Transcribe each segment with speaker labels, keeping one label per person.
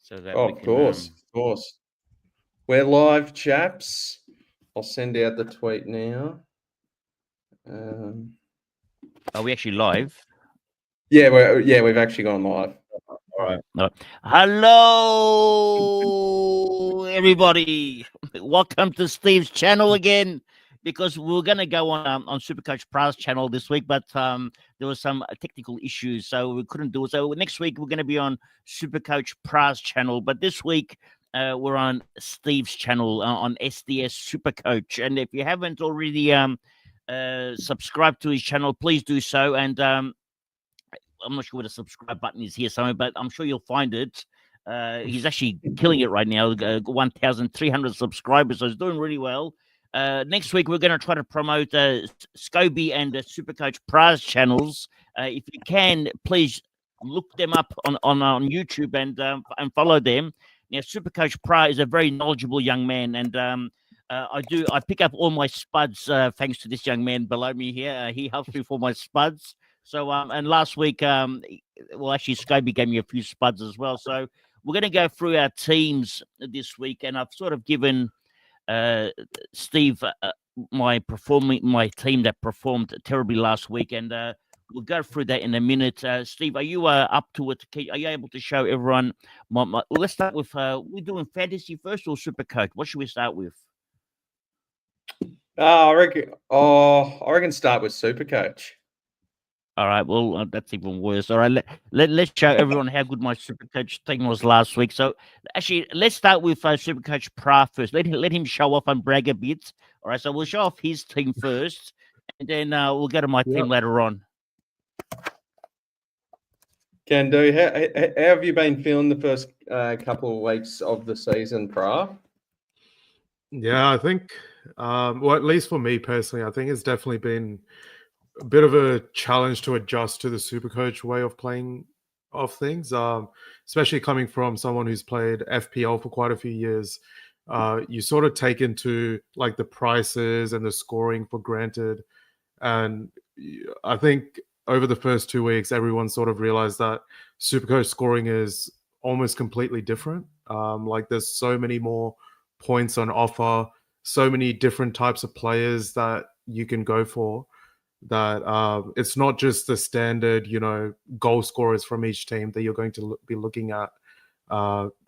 Speaker 1: so that
Speaker 2: Oh,
Speaker 1: we
Speaker 2: of
Speaker 1: can.
Speaker 2: course, of course. We're live, chaps. I'll send out the tweet now.
Speaker 1: Are we actually live?
Speaker 2: Yeah, we've actually gone live.
Speaker 1: All right. Hello, everybody. Welcome to Steve's channel again. Because we were going to go on SuperCoach Pra's channel this week, but there was some technical issues, so we couldn't do it. So next week we're going to be on SuperCoach Pra's channel, but this week we're on Steve's channel on SDS SuperCoach. And if you haven't already subscribed to his channel, please do so. And I'm not sure where the subscribe button is here somewhere, but I'm sure you'll find it. He's actually killing it right now. 1,300 subscribers, so he's doing really well. Next week, we're going to try to promote Scobie and SuperCoach Pra's channels. If you can, please look them up on YouTube and follow them. Now, SuperCoach Pra is a very knowledgeable young man, and I pick up all my spuds thanks to this young man below me here. He helps me for my spuds. So, and last week, actually, Scobie gave me a few spuds as well. So, we're going to go through our teams this week, and I've sort of given Steve my team that performed terribly last week, and we'll go through that in a minute. Steve, are you up to it? Are you able to show everyone? Let's start with we're doing fantasy first or SuperCoach? What should we start with?
Speaker 2: I reckon start with SuperCoach.
Speaker 1: All right, well, that's even worse. All right, let's show everyone how good my SuperCoach team was last week. So, actually, let's start with SuperCoach Pra first. Let him show off and brag a bit. All right, so we'll show off his team first, and then we'll go to my team later on.
Speaker 2: Can do. How have you been feeling the first couple of weeks of the season, Pra?
Speaker 3: Yeah, I think, well, at least for me personally, I think it's definitely been a bit of a challenge to adjust to the SuperCoach way of playing of things, especially coming from someone who's played FPL for quite a few years. You sort of take into like the prices and the scoring for granted. And I think over the first 2 weeks, everyone sort of realized that SuperCoach scoring is almost completely different. Like there's so many more points on offer, so many different types of players that you can go for, that it's not just the standard, goal scorers from each team that you're going to be looking at.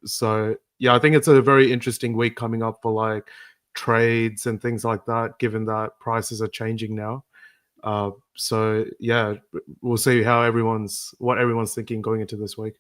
Speaker 3: So yeah, I think it's a very interesting week coming up for like trades and things like that, given that prices are changing now. So yeah, we'll see what everyone's thinking going into this week.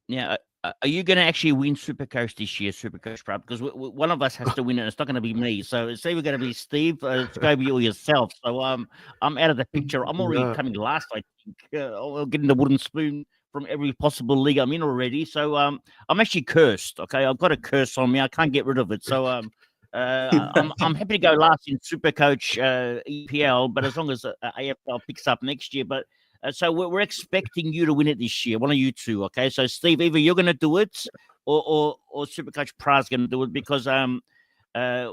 Speaker 1: Yeah. Are you going to actually win SuperCoach this year, SuperCoach Pra? Because one of us has to win it. It's not going to be me. So it's either going to be Steve, Scobie, or yourself. So I'm out of the picture. I'm already coming last, I think. I'm getting the wooden spoon from every possible league I'm in already. So I'm actually cursed. Okay, I've got a curse on me. I can't get rid of it. So I'm happy to go last in SuperCoach EPL, but as long as AFL picks up next year. But so we're expecting you to win it this year, one of you two. Okay, so Steve, either you're going to do it, or SuperCoach Pra's going to do it, because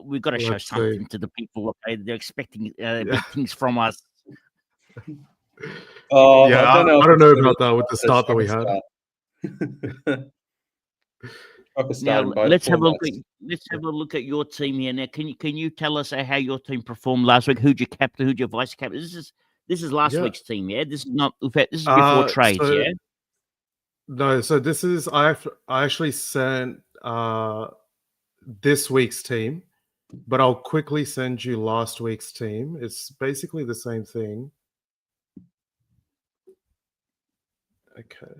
Speaker 1: we've got to show something to the people. Okay, they're expecting big things from us.
Speaker 2: Oh,
Speaker 3: yeah, I don't know about that with the start that we had.
Speaker 1: Now let's have a look at your team here. Now, can you tell us how your team performed last week? Who'd you captain? Who'd you vice captain? This is last week's team, yeah. This is not. This is before trades, yeah.
Speaker 3: No, so this is I actually sent this week's team, but I'll quickly send you last week's team. It's basically the same thing. Okay.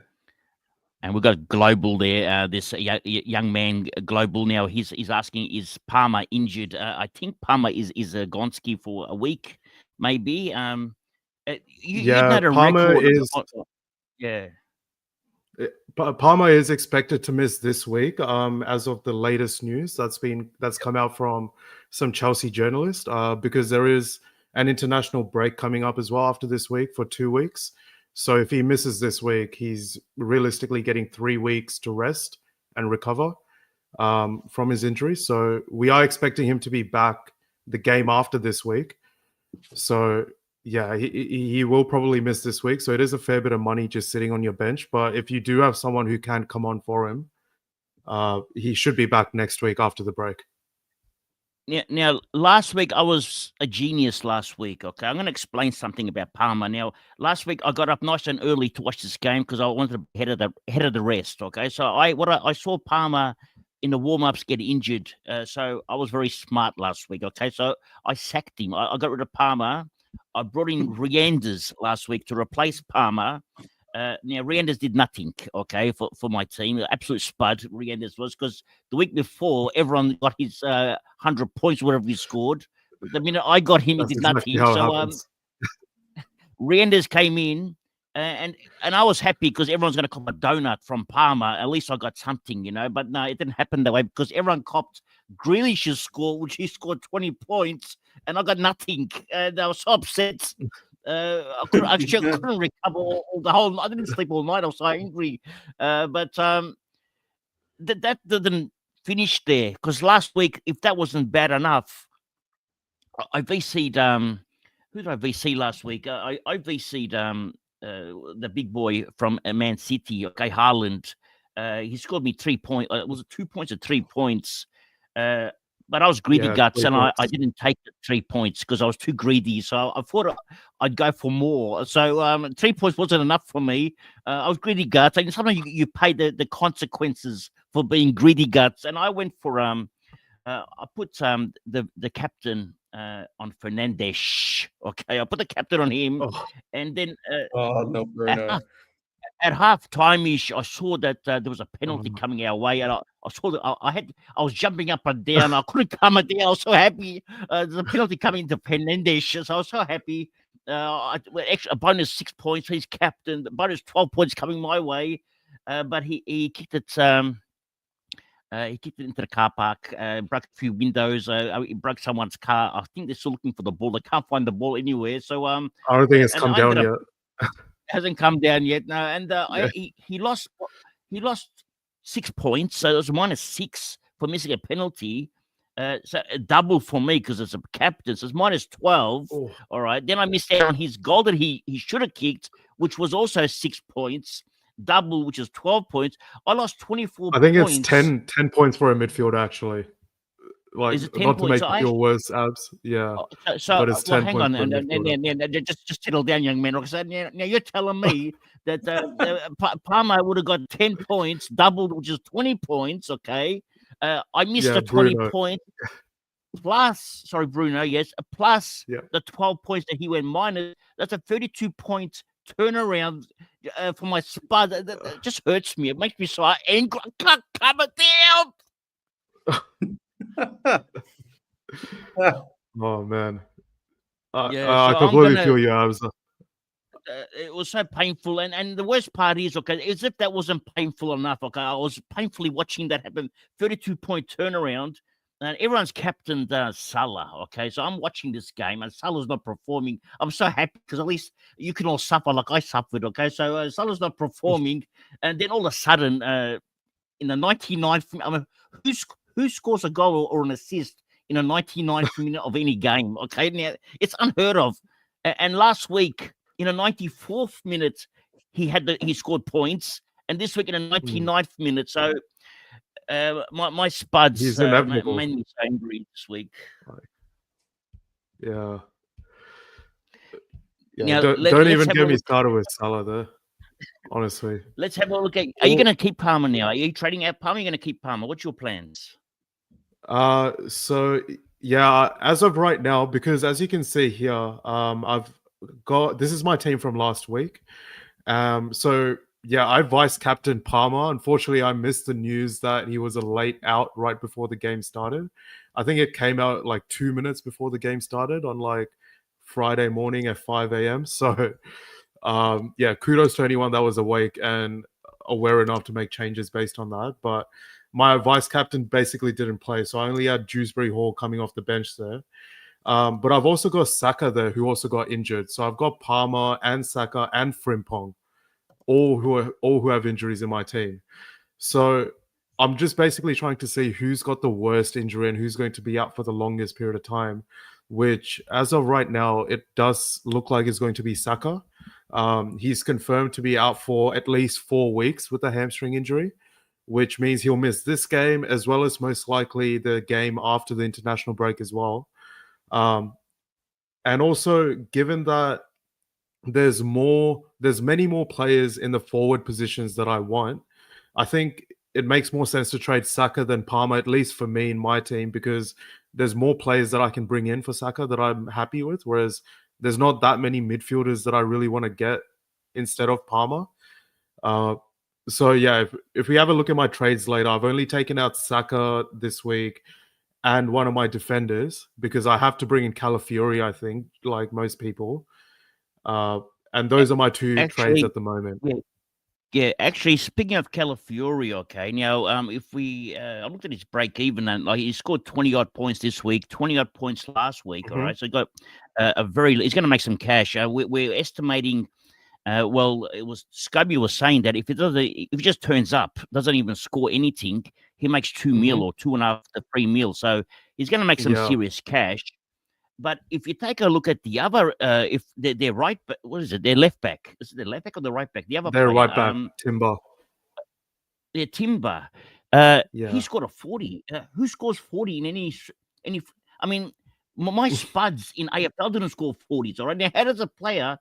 Speaker 1: And we've got Global there. This young man, Global. Now he's asking, is Palmer injured? I think Palmer is Gonski for a week, maybe.
Speaker 3: Palmer is.
Speaker 1: Yeah.
Speaker 3: Palmer is expected to miss this week, as of the latest news that's come out from some Chelsea journalist, because there is an international break coming up as well after this week for 2 weeks. So if he misses this week, he's realistically getting 3 weeks to rest and recover from his injury. So we are expecting him to be back the game after this week. So yeah, he will probably miss this week. So it is a fair bit of money just sitting on your bench. But if you do have someone who can come on for him, he should be back next week after the break.
Speaker 1: Now, last week I was a genius. Last week, okay, I'm going to explain something about Palmer. Now, last week I got up nice and early to watch this game because I wanted to be ahead of the rest. Okay, so I saw Palmer in the warm-ups get injured, so I was very smart last week. Okay, so I sacked him. I got rid of Palmer. I brought in Rianders last week to replace Palmer. Now, Rianders did nothing, okay, for my team. Absolute spud, Rianders was, because the week before, everyone got his 100 points, whatever he scored. But the minute I got him,
Speaker 3: That's
Speaker 1: he did
Speaker 3: exactly
Speaker 1: nothing.
Speaker 3: how it
Speaker 1: So
Speaker 3: happens.
Speaker 1: Rianders came in, and I was happy because everyone's going to cop a donut from Palmer. At least I got something, But no, it didn't happen that way because everyone copped Grealish's score, which he scored 20 points, and I got nothing. And I was so upset. I couldn't recover the whole. I didn't sleep all night. I was so angry. But that didn't finish there because last week, if that wasn't bad enough, I VC'd. Who did I VC last week? I VC'd the big boy from Man City. Okay, Haaland. He scored me 3 points. Was it 2 points or 3 points? But I was greedy guts, and I didn't take the 3 points because I was too greedy. So I thought I'd go for more. So 3 points wasn't enough for me. I was greedy guts, and sometimes you pay the consequences for being greedy guts. And I went for I put the captain on Fernandes. Okay, I put the captain on him, and then
Speaker 2: no, Bruno.
Speaker 1: At half time ish, I saw that there was a penalty coming our way, and I saw that I was jumping up and down. I couldn't come down. I was so happy. There's a penalty coming to Fernandes, so I was so happy. Extra bonus 6 points. He's captain. Bonus 12 points coming my way, but he kicked it. He kicked it into the car park, broke a few windows. He broke someone's car. I think they're still looking for the ball. They can't find the ball anywhere. So
Speaker 3: I don't think it's come down yet.
Speaker 1: Hasn't come down yet. No, and he lost 6 points, so it was -6 for missing a penalty. So a double for me because it's a captain. So it's -12.
Speaker 3: Oh.
Speaker 1: All right. Then I missed out on his goal that he should have kicked, which was also 6 points. Double, which is 12 points. I lost 24 points.
Speaker 3: I think it's 10 points for a midfielder, actually. Like,
Speaker 1: is it 10
Speaker 3: not
Speaker 1: points?
Speaker 3: to make you feel worse, Abs. Yeah.
Speaker 1: So
Speaker 3: but it's 10
Speaker 1: hang
Speaker 3: points
Speaker 1: on.
Speaker 3: for a midfielder.
Speaker 1: Just settle down, young man. Now you're telling me that Palmer would have got 10 points, doubled, which is 20 points, okay? I missed the 20 points. Plus, sorry, Bruno, yes, plus the 12 points that he went minus. That's a 32-point turnaround for my spud. That just hurts me. It makes me so angry. I can't come it down.
Speaker 3: Oh man,
Speaker 1: I
Speaker 3: completely feel you, Abs.
Speaker 1: It was so painful, and the worst part is, okay, as if that wasn't painful enough. Okay, I was painfully watching that happen. 32-point turnaround, and everyone's captained Salah. Okay, so I'm watching this game, and Salah's not performing. I'm so happy because at least you can all suffer like I suffered. Okay, so Salah's not performing, and then all of a sudden, in the 99th, I mean, who scores a goal or an assist in a 99th minute of any game? Okay, now it's unheard of. And last week, in a 94th minute, he scored points, and this week in a 99th minute. So my spuds made me so angry this week.
Speaker 3: Yeah.
Speaker 1: Now,
Speaker 3: don't even get me started with Salah there. Honestly,
Speaker 1: let's have a look at. Are you going to keep Palmer now? Are you trading out Palmer? Are you going to keep Palmer? What's your plans?
Speaker 3: So yeah, as of right now, because as you can see here, I've got, this is my team from last week. So yeah, I vice captain Palmer. Unfortunately, I missed the news that he was a late out right before the game started. I think it came out like 2 minutes before the game started on like Friday morning at 5 a.m. So yeah, kudos to anyone that was awake and aware enough to make changes based on that. But my vice captain basically didn't play, so I only had Dewsbury Hall coming off the bench there. But I've also got Saka there, who also got injured. So I've got Palmer and Saka and Frimpong, all who have injuries in my team. So I'm just basically trying to see who's got the worst injury and who's going to be out for the longest period of time. which as of right now, it does look like it's going to be Saka. He's confirmed to be out for at least 4 weeks with a hamstring injury, which means he'll miss this game as well as most likely the game after the international break as well. And also, given that there's many more players in the forward positions that I want, I think it makes more sense to trade Saka than Palmer, at least for me in my team, because there's more players that I can bring in for Saka that I'm happy with, whereas there's not that many midfielders that I really want to get instead of Palmer. So yeah, if we have a look at my trades later, I've only taken out Saka this week and one of my defenders because I have to bring in Calafiori, I think, like most people. And those are my two trades at the moment.
Speaker 1: Yeah, actually, speaking of Calafiori, okay, now if we, I looked at his break even, and like he scored 20 odd points this week, 20 odd points last week. All right, so he got he's going to make some cash. We're estimating. Well, it was Scubby was saying that if he just turns up, doesn't even score anything, he makes 2 mil or 2.5 to 3 mil. So he's going to make some serious cash. But if you take a look at the other, if they're right, what is it? Their left back. Is it their left back or the right back? The other
Speaker 3: their
Speaker 1: player,
Speaker 3: right back, Timber.
Speaker 1: Yeah, Timber. He scored a 40. Who scores 40 in any? I mean, my spuds in AFL didn't score 40s. All right, now how does a player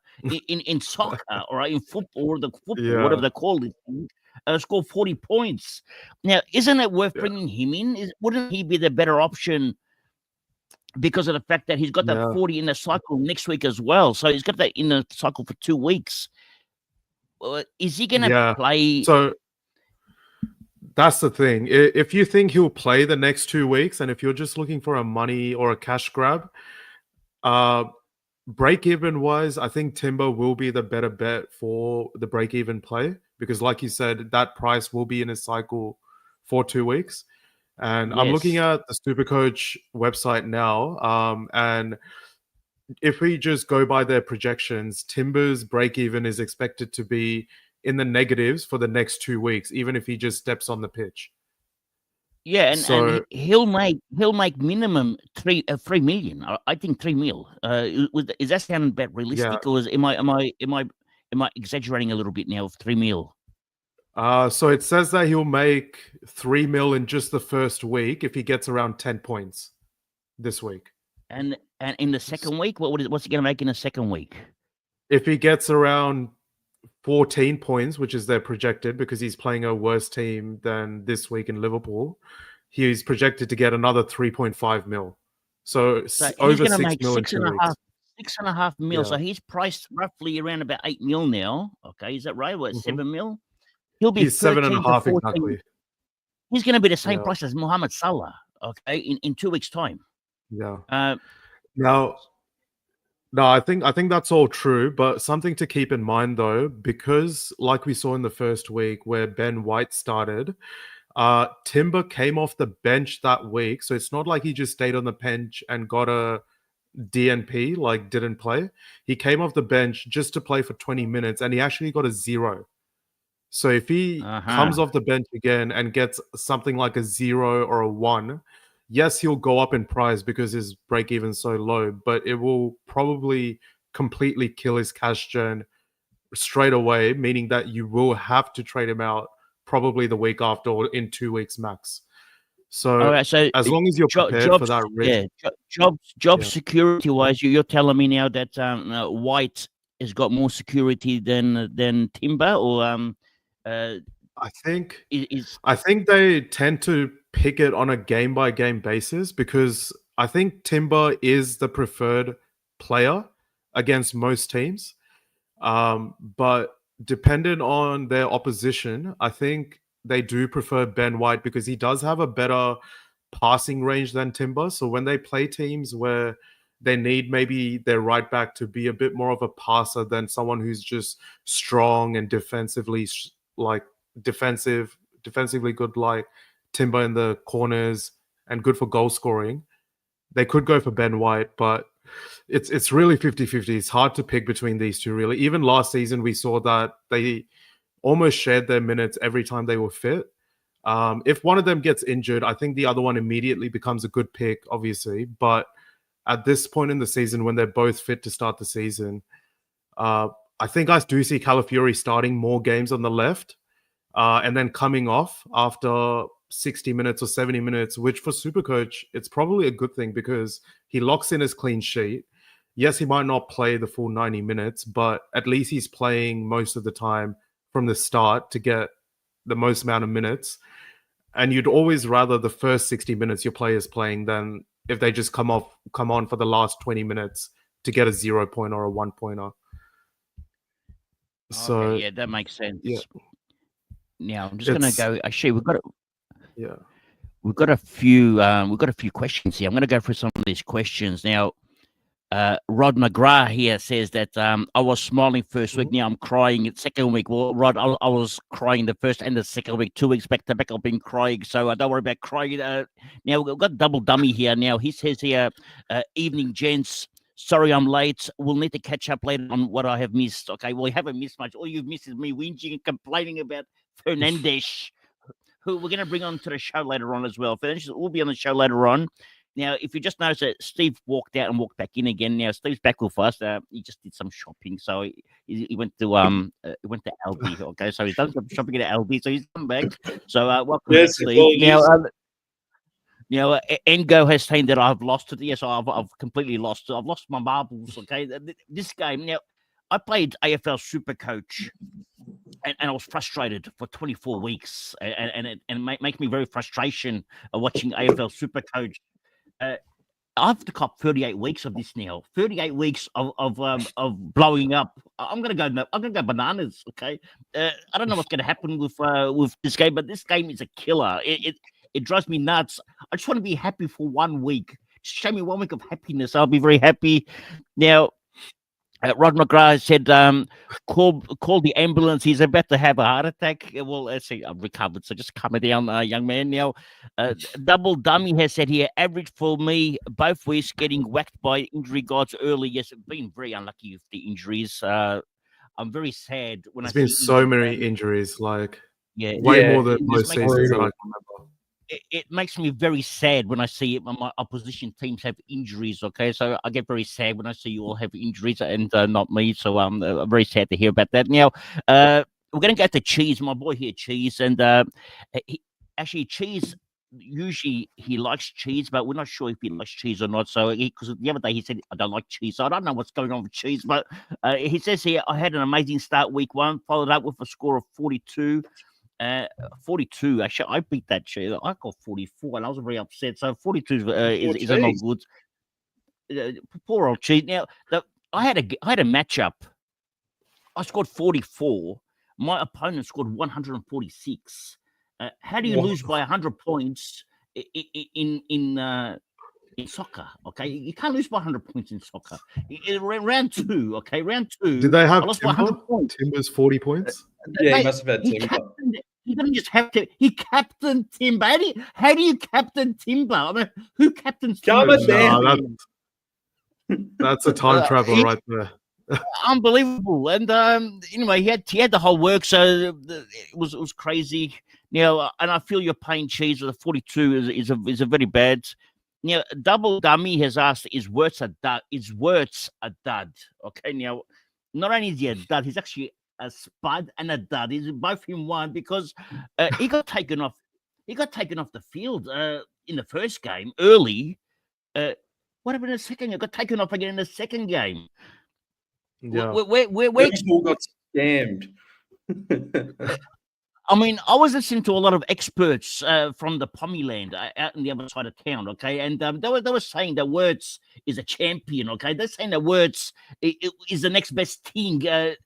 Speaker 1: in soccer, all right, in football or the football, whatever they call it, score 40 points? Now, isn't it worth bringing him in? Wouldn't he be the better option? Because of the fact that he's got that 40 in the cycle next week as well. So he's got that in the cycle for 2 weeks. Is he going to play?
Speaker 3: So that's the thing. If you think he'll play the next 2 weeks, and if you're just looking for a money or a cash grab, break-even wise, I think Timber will be the better bet for the break-even play because, like you said, that price will be in his cycle for 2 weeks. And I'm looking at the SuperCoach website now, and if we just go by their projections, Timber's break-even is expected to be in the negatives for the next 2 weeks, even if he just steps on the pitch.
Speaker 1: Yeah, and he'll make minimum 3 million. I think 3 mil. Is that sound about realistic, or am I exaggerating a little bit now of 3 mil?
Speaker 3: So it says that he'll make 3 mil in just the first week if he gets around 10 points this week.
Speaker 1: And in the second week, what's he going to make in the second week?
Speaker 3: If he gets around 14 points, which is their projected, because he's playing a worse team than this week in Liverpool, he's projected to get another 3.5 mil. So over 6 mil in 2 weeks.
Speaker 1: 6.5 mil. Yeah. So he's priced roughly around about 8 mil now. Okay, is that right? What, 7 mil? He'll be
Speaker 3: 7.5 exactly.
Speaker 1: He's going to be the same price as Mohamed Salah. Okay, in 2 weeks' time.
Speaker 3: Yeah. No, I think that's all true, but something to keep in mind though, because like we saw in the first week where Ben White started, Timber came off the bench that week, so it's not like he just stayed on the bench and got a DNP, like didn't play. He came off the bench just to play for 20 minutes, and he actually got a 0. So if he comes off the bench again and gets something like a 0 or a 1, yes, he'll go up in price because his break even so low, but it will probably completely kill his cash gen straight away, meaning that you will have to trade him out probably the week after or in 2 weeks max. So as long as you're prepared for that risk.
Speaker 1: Job security wise, you're telling me now that White has got more security than Timber, or
Speaker 3: I think they tend to pick it on a game by game basis because I think Timber is the preferred player against most teams. But dependent on their opposition, I think they do prefer Ben White because he does have a better passing range than Timber. So when they play teams where they need maybe their right back to be a bit more of a passer than someone who's just strong and defensively good like Timber in the corners and good for goal scoring, they could go for Ben White, but it's really 50-50. It's hard to pick between these two, really. Even last season, we saw that they almost shared their minutes every time they were fit. If one of them gets injured, I think the other one immediately becomes a good pick, obviously. But at this point in the season, when they're both fit to start the season, I think I do see Calafiori starting more games on the left, and then coming off after 60 minutes or 70 minutes, which for Supercoach, it's probably a good thing because he locks in his clean sheet. Yes, he might not play the full 90 minutes, but at least he's playing most of the time from the start to get the most amount of minutes. And you'd always rather the first 60 minutes your player's playing than if they just come on for the last 20 minutes to get a 0 point or a 1 pointer. So
Speaker 1: Okay, yeah, that makes sense.
Speaker 3: yeah.
Speaker 1: Now I'm just going to go. Actually, we've got a few questions here. I'm going to go through some of these questions now. Rod McGrath here says that I was smiling first week. Now I'm crying at second week. Well, Rod, I was crying the first and the second week, 2 weeks back to back. I've been crying, so don't worry about crying. Now we've got Double Dummy here. Now he says here, evening gents. Sorry I'm late. We'll need to catch up later on what I have missed. Okay, well, you haven't missed much. All you've missed is me whinging and complaining about Fernandes, who we're going to bring on to the show later on as well. Fernandes will be on the show later on. Now, if you just notice that Steve walked out and walked back in again. Now, Steve's back with us. He just did some shopping, so he went to Aldi. Okay, so he's done some shopping at Aldi, so he's come back. So welcome back, Steve. Now, Engo has saying that I've lost it. Yes, I've completely lost it. I've lost my marbles. Okay, this game. Now, I played AFL Supercoach, and I was frustrated for 24 weeks, and it makes me very frustration watching AFL Supercoach. I've to cop 38 weeks of this now. 38 weeks of blowing up. I'm gonna go bananas. Okay, I don't know what's gonna happen with this game, but this game is a killer. It drives me nuts. I just want to be happy for 1 week. Just show me 1 week of happiness. I'll be very happy. Now, Rod McGrath said, call the ambulance. He's about to have a heart attack. Well, let's see, I've recovered, so just calm it down, young man. Now, Double Dummy has said here, average for me, both weeks getting whacked by injury gods early. Yes, been very unlucky with the injuries. I'm very sad when
Speaker 3: There's been so many injuries, like more than most seasons that I can remember.
Speaker 1: It makes me very sad when I see my opposition teams have injuries. Okay, so I get very sad when I see you all have injuries and not me. So I'm very sad to hear about that. Now, we're going to go to Cheese, my boy here, Cheese, and Cheese. Usually he likes cheese, but we're not sure if he likes cheese or not. So because the other day he said I don't like cheese, so I don't know what's going on with Cheese. But he says here I had an amazing start week 1, followed up with a score of 42. 42. Actually, I beat that cheese. I got 44, and I was very upset. So 42 is not good. Poor old Cheese. Now, I had a matchup. I scored 44. My opponent scored 146. How do you lose by 100 points in soccer? Okay, you can't lose by 100 points in soccer. Round 2. Okay, round 2.
Speaker 3: Did they have
Speaker 1: Timber?
Speaker 3: Timber's 40 points?
Speaker 2: Yeah, he must have had Timber.
Speaker 1: He didn't just have to. He captained Timber. How do you captain Timber? I mean, who captains Timber?
Speaker 3: That's a time traveler right there.
Speaker 1: Unbelievable. And anyway, he had the whole work, so it was crazy. Now, and I feel your pain, Cheese. The 42 is a very bad. Now, Double Dummy has asked, is Wirtz a dud? Is Wirtz a dud? Okay, now, not only is he a dud, he's actually a spud and a dud. He's both in one because he got taken off. He got taken off the field in the first game early. What happened in the second game? Got taken off again in the second game.
Speaker 2: Yeah. We all got scammed.
Speaker 1: I mean, I was listening to a lot of experts from the Pommy land out in the other side of town, okay? And they were saying that Wirtz is a champion, okay? They're saying that Wirtz is the next best thing, the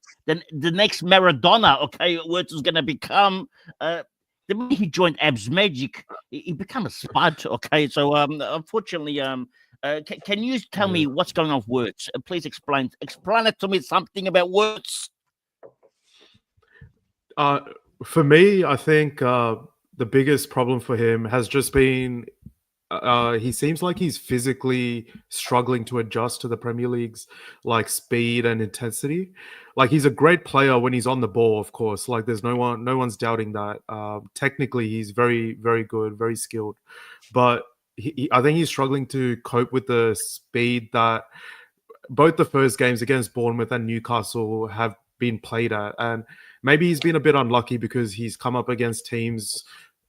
Speaker 1: next Maradona, okay? Wirtz is going to become. The minute he joined Abs Magic, he became a spud, okay? So, unfortunately, can you tell me what's going on with Wirtz? Please explain it to me, something about Wirtz.
Speaker 3: For me, I think the biggest problem for him has just been he seems like he's physically struggling to adjust to the Premier League's like speed and intensity. Like he's a great player when he's on the ball, of course. Like there's no one's doubting that. Technically, he's very, very good, very skilled. But I think he's struggling to cope with the speed that both the first games against Bournemouth and Newcastle have been played at. And maybe he's been a bit unlucky because he's come up against teams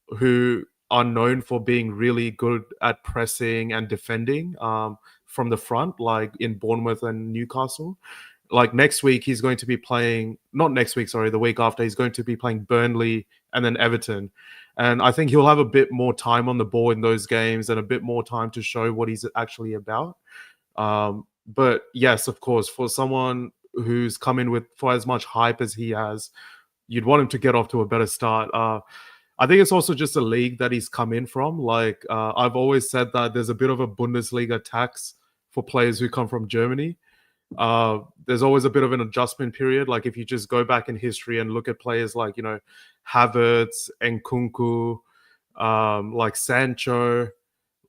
Speaker 3: who are known for being really good at pressing and defending from the front, like in Bournemouth and Newcastle. Like next week, he's going to be playing, not next week, sorry, the week after, he's going to be playing Burnley and then Everton. And I think he'll have a bit more time on the ball in those games and a bit more time to show what he's actually about. But yes, of course, for someone who's come in for as much hype as he has, you'd want him to get off to a better start. I think it's also just a league that he's come in from. Like I've always said that there's a bit of a Bundesliga tax for players who come from Germany. There's always a bit of an adjustment period. Like if you just go back in history and look at players like, Havertz, Nkunku, like Sancho,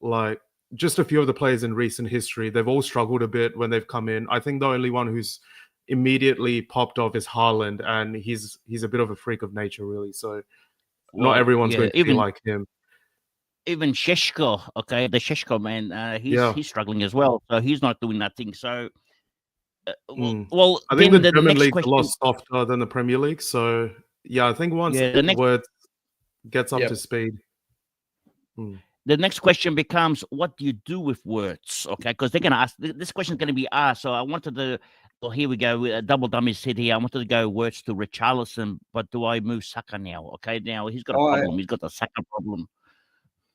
Speaker 3: like just a few of the players in recent history, they've all struggled a bit when they've come in. I think the only one who's immediately popped off is Haaland, and he's a bit of a freak of nature, really. So not everyone's going to be like him.
Speaker 1: Even Šeško, okay, the Šeško man, he's struggling as well. So he's not doing nothing. So, well,
Speaker 3: I think the German league's a lot softer than the Premier League. So yeah, I think once Word gets up to speed.
Speaker 1: The next question becomes, what do you do with Wirtz? Okay, because they're going to ask, this question is going to be asked. So I wanted to, well, here we go. Double dummy said here, I wanted to go Wirtz to Richarlison, but do I move Saka now? Okay, now he's got a problem. He's got the Saka problem.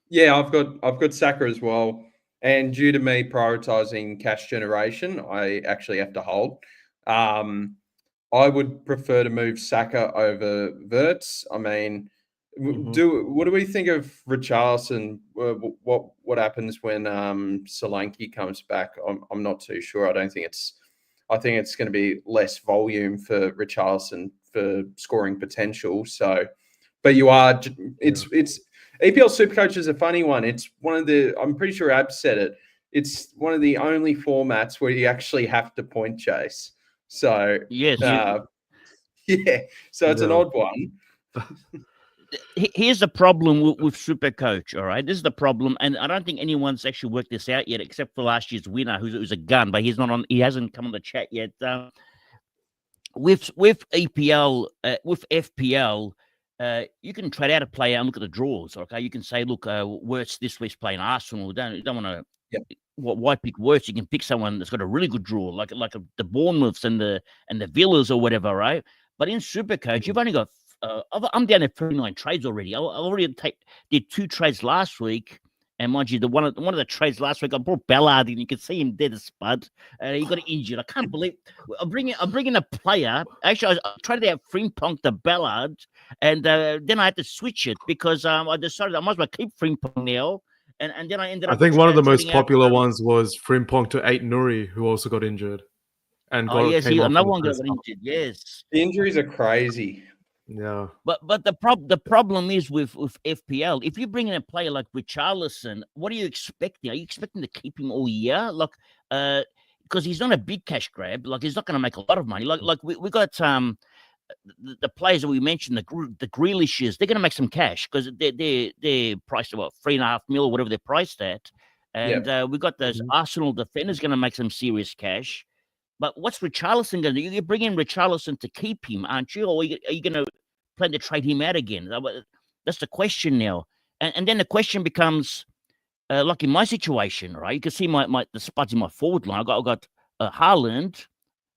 Speaker 2: Yeah, I've got Saka as well. And due to me prioritizing cash generation, I actually have to hold. I would prefer to move Saka over Wirtz. I mean, what do we think of Richarlison? What happens when Solanke comes back? I'm not too sure. I think it's going to be less volume for Richarlison for scoring potential. So, but it's EPL SuperCoach is a funny one. It's one of the, I'm pretty sure Ab said it, it's one of the only formats where you actually have to point chase. So
Speaker 1: yes,
Speaker 2: so it's an odd one.
Speaker 1: Here's the problem with SuperCoach, all right? This is the problem, and I don't think anyone's actually worked this out yet, except for last year's winner, who's a gun, but he's not on. He hasn't come on the chat yet. With EPL, with FPL, you can trade out a player and look at the draws. Okay, you can say, look, Wirtz this week's playing Arsenal. You don't want to. Why pick Wirtz? You can pick someone that's got a really good draw, like the Bournemouths and the Villas or whatever, right? But in SuperCoach, you've only got. I'm down at 39 trades already. I already did 2 trades last week, and mind you, one of the trades last week, I brought Ballard in. You can see him dead as spud. He got injured. I can't believe I'm bringing a player. Actually, I tried out Frimpong to Ballard, and then I had to switch it because I decided I might as well keep Frimpong now. And then I ended up.
Speaker 3: I think one of the most popular ones was Frimpong to Nuri, who also got injured. And
Speaker 1: another one got injured. Yes,
Speaker 2: the injuries are crazy.
Speaker 3: Yeah,
Speaker 1: but the problem is with FPL. If you bring in a player like Richarlison, what are you expecting? Are you expecting to keep him all year? Like, because he's not a big cash grab. Like, he's not going to make a lot of money. Like we got the players that we mentioned, the Grealishes. They're going to make some cash because they're priced at what, 3.5 mil or whatever they're priced at, and we got those Arsenal defenders going to make some serious cash. But what's Richarlison going to do? You bring in Richarlison to keep him, aren't you? Or are you going to plan to trade him out again? That's the question now. And then the question becomes, like in my situation, right? You can see the spuds in my forward line. I got Haaland,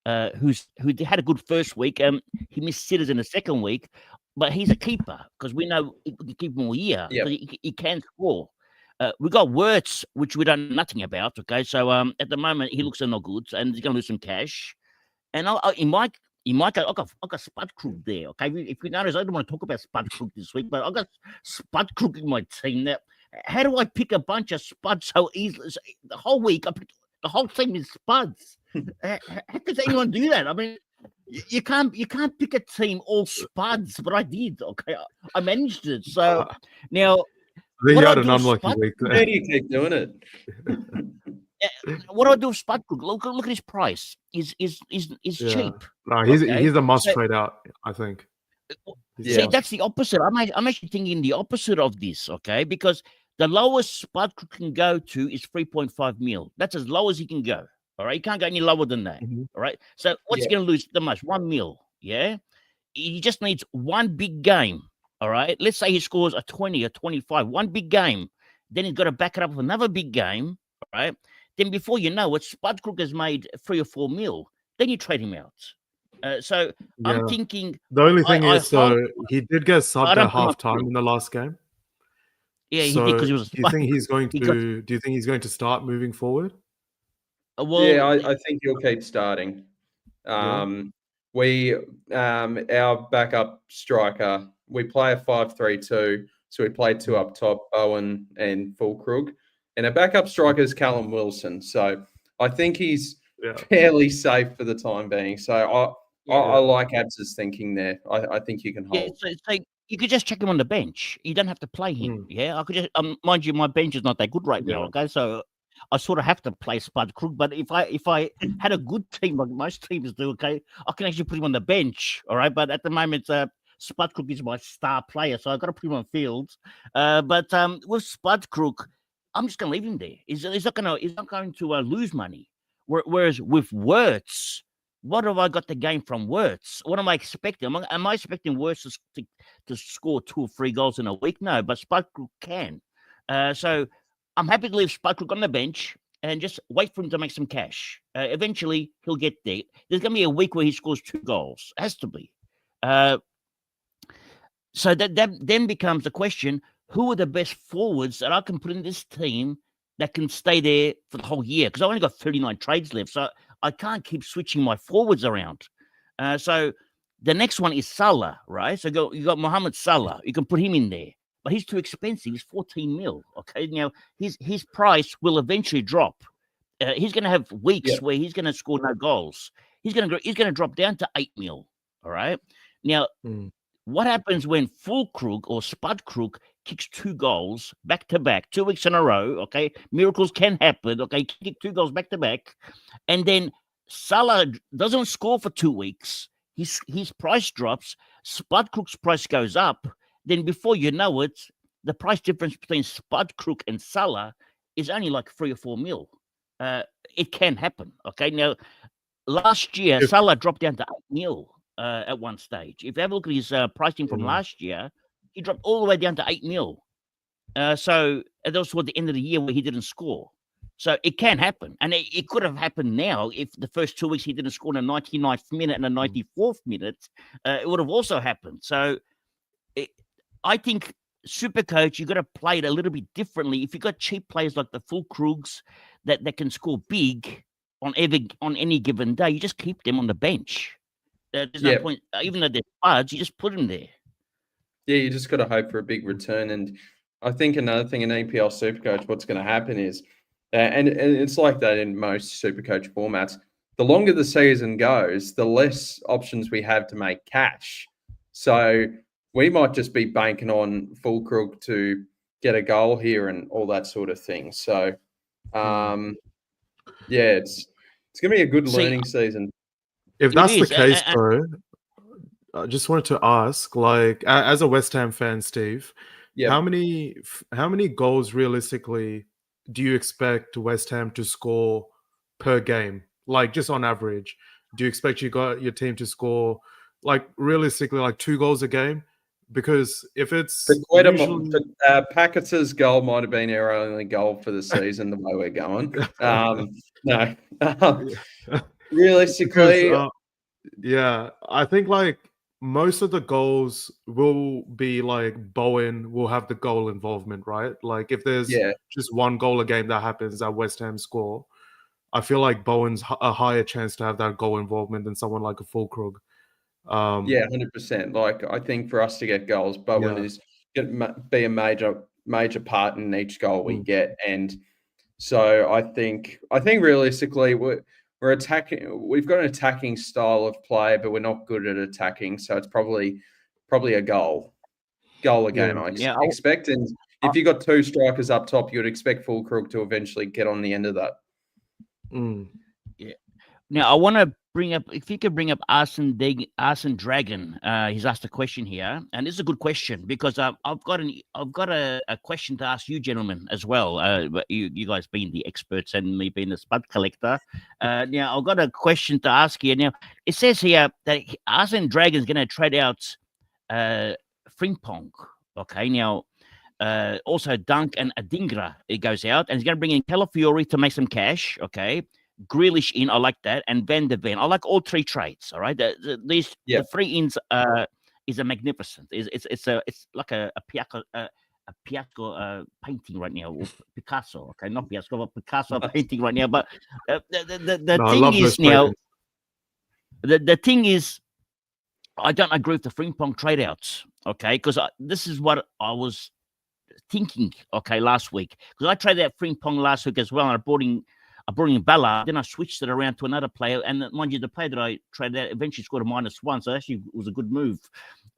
Speaker 1: who had a good first week. He missed sitters in the second week, but he's a keeper because we know we can keep him all year. He can score. We got Wirtz, which we don't know nothing about. Okay, so at the moment he looks no good, and he's going to lose some cash. And in my case, I got Spud Crook there. Okay, if you notice, I don't want to talk about Spud Crook this week, but I got Spud Crook in my team. Now, how do I pick a bunch of Spuds so easily? The whole week, I picked the whole team is Spuds. How does anyone do that? I mean, you can't pick a team all Spuds, but I did. Okay, I managed it. So now.
Speaker 3: Then you had an unlucky week there.
Speaker 2: How do you keep doing it?
Speaker 1: What do I do with Spud Crook? Look at his price. He's cheap.
Speaker 3: No, he's a must trade out, I think.
Speaker 1: See, that's the opposite. I'm actually thinking the opposite of this, okay? Because The lowest Spud Crook can go to is 3.5 mil. That's as low as he can go. All right. He can't go any lower than that.
Speaker 3: Mhm.
Speaker 1: All right. So what's he
Speaker 2: Yeah.
Speaker 1: going to lose the most? 1 mil. Yeah. He just needs one big game. All right. Let's say he scores a 20 or 25, one big game. Then he's got to back it up with another big game. All right. Then before you know it, Spud Crook has made 3 or 4 mil. Then you trade him out. So
Speaker 3: Yeah.
Speaker 1: I'm thinking.
Speaker 3: The only thing
Speaker 1: I
Speaker 3: is, so
Speaker 1: hope-
Speaker 3: he did get
Speaker 1: I
Speaker 3: subbed
Speaker 1: don't
Speaker 3: at
Speaker 1: put him on
Speaker 3: half time
Speaker 1: field.
Speaker 3: in the last game.
Speaker 1: Yeah, he did
Speaker 3: So
Speaker 1: because he was.
Speaker 3: do you think he's going
Speaker 1: he got-
Speaker 3: to? Do you think he's going to start moving forward?
Speaker 1: well,
Speaker 2: Yeah, I think he'll keep starting.
Speaker 3: Yeah.
Speaker 2: Our backup striker, we play a 5-3-2, so we play two up top, Bowen and Fulkrug, and our backup striker is Callum Wilson. So I think he's fairly safe for the time being. So I like Abs's thinking there. I think you can hold.
Speaker 1: Yeah, so you could just check him on the bench. You don't have to play him. Yeah, I could just mind you, my bench is not that good right now. Okay, so I sort of have to play Spud Crook. But if I had a good team like most teams do, okay, I can actually put him on the bench. All right, but at the moment, Spud Crook is my star player, so I've got to put him on field. But with Spud Crook, I'm just going to leave him there. He's not going to lose money. Whereas with Wirtz, what have I got to gain from Wirtz? What am I expecting? Am I expecting Wirtz to score 2 or 3 goals in a week? No, but Spud Crook can. So I'm happy to leave Spud Crook on the bench and just wait for him to make some cash. Eventually, he'll get there. There's going to be a week where he scores 2 goals. It has to be. So that then becomes the question, who are the best forwards that I can put in this team that can stay there for the whole year? Because I've only got 39 trades left, so I can't keep switching my forwards around. So the next one is Salah, right? So you got Mohamed Salah. You can put him in there, but he's too expensive. He's 14 mil. Okay, now his price will eventually drop. He's going to have weeks where he's going to score no goals. He's going to drop down to 8 mil. All right. Now, what happens when Fulkrug or Spud Crook kicks 2 goals back to back, 2 weeks in a row? Okay, miracles can happen. Okay, kick 2 goals back to back, and then Salah doesn't score for 2 weeks. His price drops. Spud Crook's price goes up. Then before you know it, the price difference between Spud Crook and Salah is only like 3 or 4 mil. It can happen. Okay, now last year Salah dropped down to 8 mil. At one stage. If you have a look at his pricing from last year, he dropped all the way down to 8 mil. So that was toward the end of the year where he didn't score. So it can happen. And it could have happened now if the first 2 weeks he didn't score in the 99th minute and the 94th minute. It would have also happened. So I think SuperCoach, you've got to play it a little bit differently. If you've got cheap players like the Fulkrugs that can score big on any given day, you just keep them on the bench. There's no point, even though they're spuds, you just put them there.
Speaker 2: Yeah, you just got to hope for a big return. And I think another thing in EPL SuperCoach, what's going to happen is, and it's like that in most SuperCoach formats, the longer the season goes, the less options we have to make cash. So we might just be banking on Fulkrug to get a goal here and all that sort of thing. So, yeah, it's going to be a good learning season.
Speaker 3: If that's the case, though, I just wanted to ask, like, as a West Ham fan, Steve, how many goals realistically do you expect West Ham to score per game? Like, just on average, do you expect your team to score, like, realistically, like 2 goals a game? Because if it's
Speaker 2: Packett's goal might have been our only goal for the season, the way we're going. No, realistically,
Speaker 3: yeah, I think like most of the goals will be like Bowen will have the goal involvement, right? Like if there's just 1 goal a game that happens at West Ham score, I feel like Bowen's a higher chance to have that goal involvement than someone like a Fulkrug.
Speaker 2: 100%. Like I think for us to get goals, Bowen is going to be a major part in each goal we get, and so I think realistically we're attacking. We've got an attacking style of play, but we're not good at attacking. So it's probably a goal a game. I expect. And if you got 2 strikers up top, you'd expect Fulkrug to eventually get on the end of that.
Speaker 1: Yeah, Now, I want to bring up, if you could bring up Arson Dragon. He's asked a question here, and this is a good question because I've got a question to ask you, gentlemen, as well. But you guys being the experts and me being the spud collector. Now, I've got a question to ask here. Now, it says here that Arson Dragon is going to trade out Frimpong. Okay, now. Also, Dunk and Adingra, it goes out, and he's going to bring in Calafiori to make some cash. Okay, Grealish in, I like that, and Van der Ven. I like all three trades. All right, the three ins is a magnificent. It's like a Picasso painting right now, or Picasso. Okay, not Picasso, but Picasso painting right now. But the thing is now, the thing is, I don't agree with the Frimpong trade outs. Okay, because this is what I was thinking, okay, last week, because I traded out Frimpong last week as well, and I brought in Bella, then I switched it around to another player, and mind you, the player that I traded out eventually scored a -1, so actually it was a good move.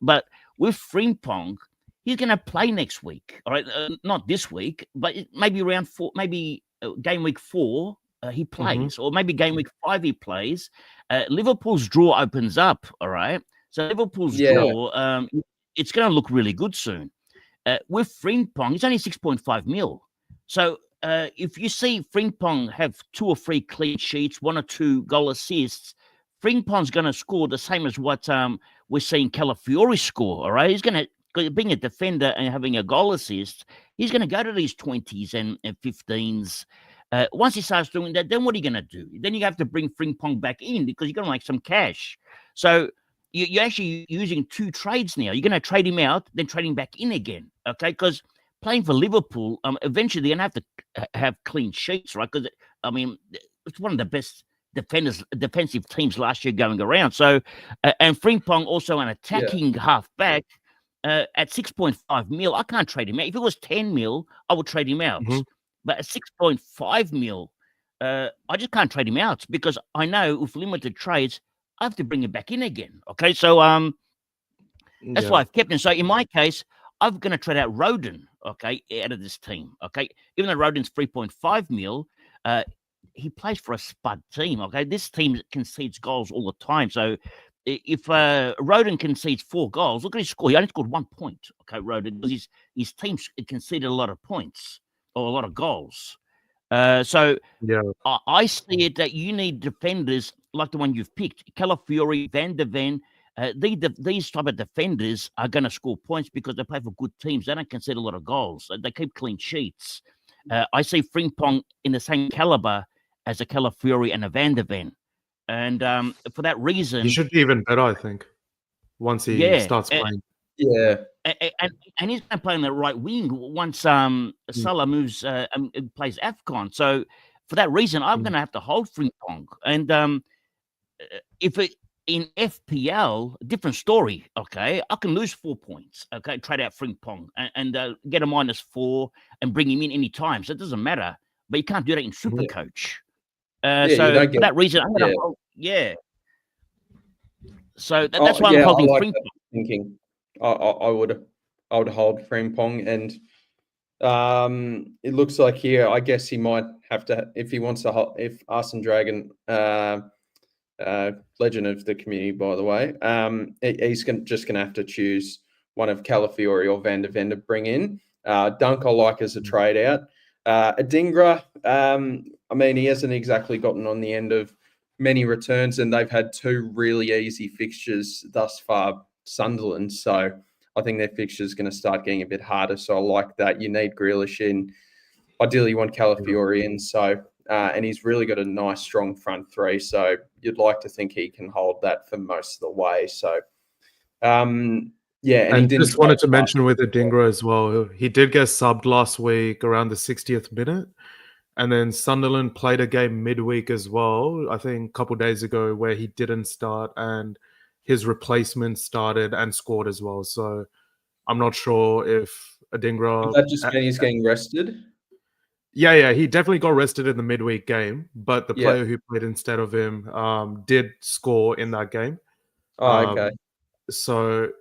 Speaker 1: But with Frimpong, he's going to play next week, all right, not this week, but maybe round 4, maybe game week 4 he plays, or maybe game week 5 he plays. Liverpool's draw opens up, all right, so Liverpool's draw, it's going to look really good soon. With Frimpong, it's only 6.5 mil. So if you see Frimpong have 2 or 3 clean sheets, 1 or 2 goal assists, Frimpong's going to score the same as what we're seeing Calafiori score. All right, he's going to, being a defender and having a goal assist, he's going to go to these 20s and 15s. Once he starts doing that, then what are you going to do? Then you have to bring Frimpong back in because you're going to make some cash. So you're actually using 2 trades now. You're going to trade him out, then trade him back in again, okay? Because playing for Liverpool, eventually they're going to have to have clean sheets, right? Because, I mean, it's one of the best defensive teams last year going around. So, and Frimpong also an attacking halfback at 6.5 mil. I can't trade him out. If it was 10 mil, I would trade him out. But at 6.5 mil, I just can't trade him out because I know with limited trades, I have to bring him back in again. Okay, so that's why I've kept him. So in my case, I'm going to trade out Rodon, okay, out of this team. Okay, even though Rodon's 3.5 mil, he plays for a spud team. Okay, this team concedes goals all the time. So if Rodon concedes 4 goals, look at his score. He only scored 1 point. Okay, Rodon, because his team conceded a lot of points or a lot of goals. So I see it that you need defenders like the one you've picked, Calafiori, Van der Ven. These type of defenders are going to score points because they play for good teams. They don't concede a lot of goals. They keep clean sheets. I see Frimpong in the same caliber as a Calafiori and a Van der Ven. And for that reason...
Speaker 3: He should be even better, I think, once he starts playing.
Speaker 1: And he's going to play on the right wing once Salah moves and plays AFCON. So for that reason, I'm going to have to hold Frimpong. And in FPL, different story, okay? I can lose 4 points, okay? Trade out Frimpong and get a -4 and bring him in any time. So it doesn't matter. But you can't do that in SuperCoach. So for that reason, I'm going to hold, So that's why I'm holding Frimpong.
Speaker 2: Thinking. I would hold Frimpong, and it looks like here, I guess he might have to, if he wants to hold, if Arson Dragon, legend of the community, by the way, he's just going to have to choose one of Calafiori or Van der Ven to bring in. Dunk I like as a trade out. Adingra, I mean, he hasn't exactly gotten on the end of many returns, and they've had 2 really easy fixtures thus far, Sunderland. So I think their fixture is going to start getting a bit harder. So I like that. You need Grealish in. Ideally, you want Calafiori in. So, and he's really got a nice, strong front 3. So you'd like to think he can hold that for most of the way. So, and he didn't.
Speaker 3: Just wanted to mention with Adingra as well, he did get subbed last week around the 60th minute. And then Sunderland played a game midweek as well, I think a couple of days ago, where he didn't start and his replacement started and scored as well. So I'm not sure if Adingra...
Speaker 2: Does that just mean he's getting rested?
Speaker 3: Yeah, he definitely got rested in the midweek game, but the player who played instead of him did score in that game.
Speaker 2: Okay.
Speaker 3: So,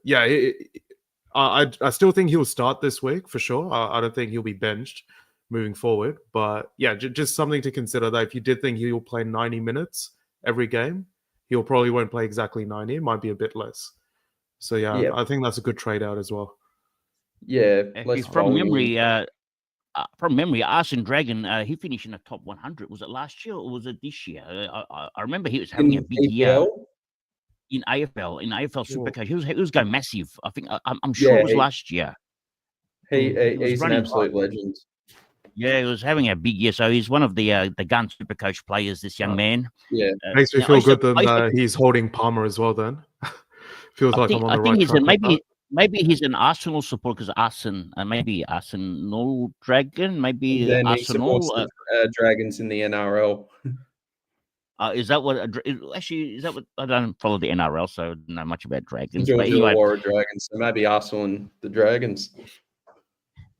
Speaker 3: I still think he'll start this week for sure. I don't think he'll be benched moving forward. But, just something to consider that if you did think he'll play 90 minutes, every game, he'll probably won't play exactly 90. It might be a bit less. So yeah,
Speaker 2: Yeah.
Speaker 3: I think that's a good trade out as well.
Speaker 2: Yeah,
Speaker 1: Actually,
Speaker 2: less volume.
Speaker 1: From memory, Arson Dragon, he finished in the top 100. Was it last year or was it this year? I remember he was having a
Speaker 2: In
Speaker 1: big year
Speaker 2: EPL.
Speaker 1: in AFL,
Speaker 3: Well,
Speaker 1: Supercoach. He was going massive. I think I'm sure
Speaker 2: Yeah,
Speaker 1: it was last year. He was
Speaker 2: he's an
Speaker 1: running
Speaker 2: absolute legend.
Speaker 1: Yeah, he was having a big year. So he's one of the gun Supercoach players. This young man.
Speaker 2: Yeah,
Speaker 3: makes me
Speaker 1: Now,
Speaker 3: feel good then he's holding Palmer as well. Then feels like I'm on the right
Speaker 1: he's
Speaker 3: track. With that.
Speaker 1: maybe he's an Arsenal supporter because maybe Arsenal Dragon, maybe
Speaker 2: and then he supports
Speaker 1: Arsenal.
Speaker 2: the Dragons in the NRL.
Speaker 1: Is that what? Actually, is that what? I don't follow the NRL, so I don't know much about Dragons. But
Speaker 2: Georgia
Speaker 1: anyway,
Speaker 2: Illawarra Dragons, so maybe Arsenal and the Dragons.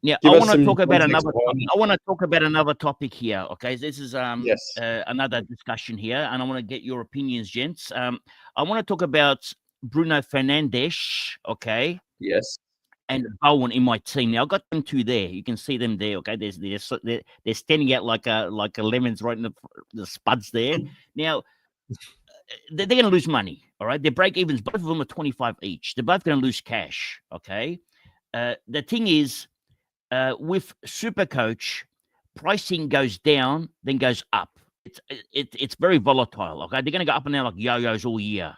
Speaker 1: yeah,
Speaker 2: Give
Speaker 1: I
Speaker 2: us
Speaker 1: want to
Speaker 2: some
Speaker 1: talk about
Speaker 2: context
Speaker 1: another.
Speaker 2: on-
Speaker 1: I want to talk about another topic here. Okay, this is
Speaker 2: Yes.
Speaker 1: another discussion here, and I want to get your opinions, gents. I want to talk about Bruno Fernandes. Okay.
Speaker 2: Yes.
Speaker 1: And Bowen in my team. Now I got them two there. You can see them there. Okay, they're standing out like a lemons right in the spuds there. Now they're going to lose money. All right, their break evens. Both of them are 25 each. They're both going to lose cash. Okay. The thing is, with SuperCoach, pricing goes down, then goes up. It's very volatile. Okay, they're going to go up and down like yo-yos all year.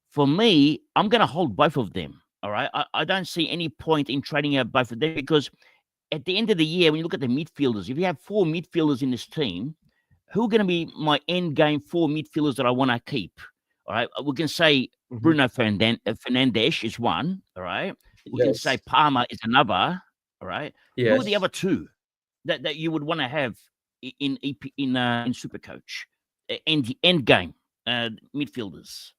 Speaker 1: For me, I'm going to hold both of them. All right. I don't see any point in trading out both of them because at the end of the year, when you look at the midfielders, if you have 4 midfielders in this team, who are going to be my end game 4 midfielders that I want to keep? All right. We can say Bruno Fernandes is one. All right. We can say Palmer is another. All right.
Speaker 2: Yes.
Speaker 1: Who are the other two that you would want to have in SuperCoach? End game midfielders.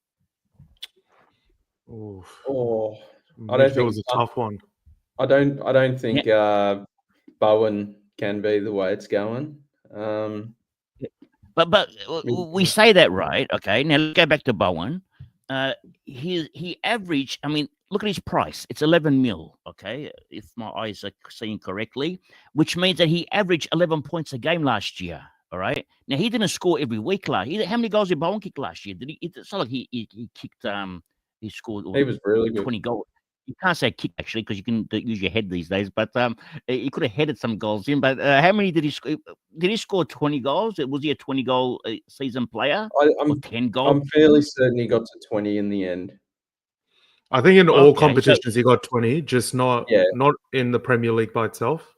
Speaker 3: Oh,
Speaker 2: I don't think
Speaker 3: it was a tough one.
Speaker 2: I don't think Bowen can be the way it's going.
Speaker 1: But we say that, right? Okay. Now let's go back to Bowen. He averaged. I mean, look at his price. It's 11 mil. Okay, if my eyes are seeing correctly, which means that he averaged 11 points a game last year. All right. Now he didn't score every week last. How many goals did Bowen kick last year? Did he? It's not like he kicked. He scored.
Speaker 2: He was really good.
Speaker 1: 20 goals. You can't say kick actually because you can use your head these days. But he could have headed some goals in. But how many did he score? Did he score 20 goals? Was he a 20-goal season player? Or 10 goals?
Speaker 2: I'm fairly certain he got to 20 in the end.
Speaker 3: I think in all competitions he got 20, just not in the Premier League by itself.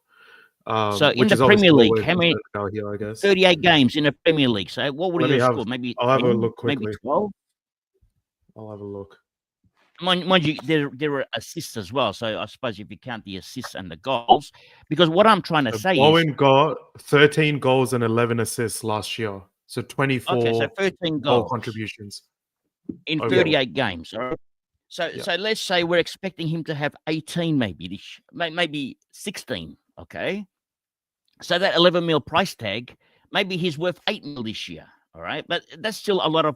Speaker 1: So in the Premier League, how many?
Speaker 3: Here, I guess
Speaker 1: 38 games in the Premier League. So what would he have scored? Maybe
Speaker 3: I'll have a look quickly.
Speaker 1: Maybe 12.
Speaker 3: I'll have a look.
Speaker 1: Mind you, there were assists as well. So I suppose if you count the assists and the goals, because what I'm trying to say
Speaker 3: Bowen got 13 goals and 11 assists last year. So 24
Speaker 1: 13
Speaker 3: goal
Speaker 1: goals
Speaker 3: contributions
Speaker 1: in 38 games. All right? So let's say we're expecting him to have 18, maybe 16. Okay. So that 11 mil price tag, maybe he's worth 8 mil this year. All right. But that's still a lot of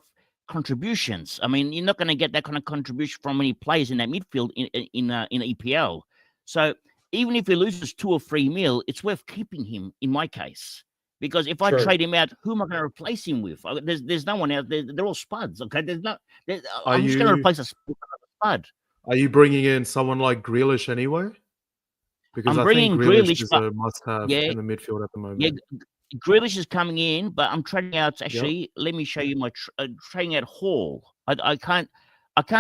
Speaker 1: contributions. I mean, you're not going to get that kind of contribution from any players in that midfield in EPL. So even if he loses 2 or 3 mil, it's worth keeping him in my case. Because if I trade him out, who am I going to replace him with? There's no one out there. They're all spuds. Okay. I'm just going to replace a spud.
Speaker 3: Are you bringing in someone like Grealish anyway? Because I think Grealish is a must-have in the midfield at the moment.
Speaker 1: Yeah, Grealish is coming in, but I'm trading out. Actually, let me show you my trading out Hall. I can't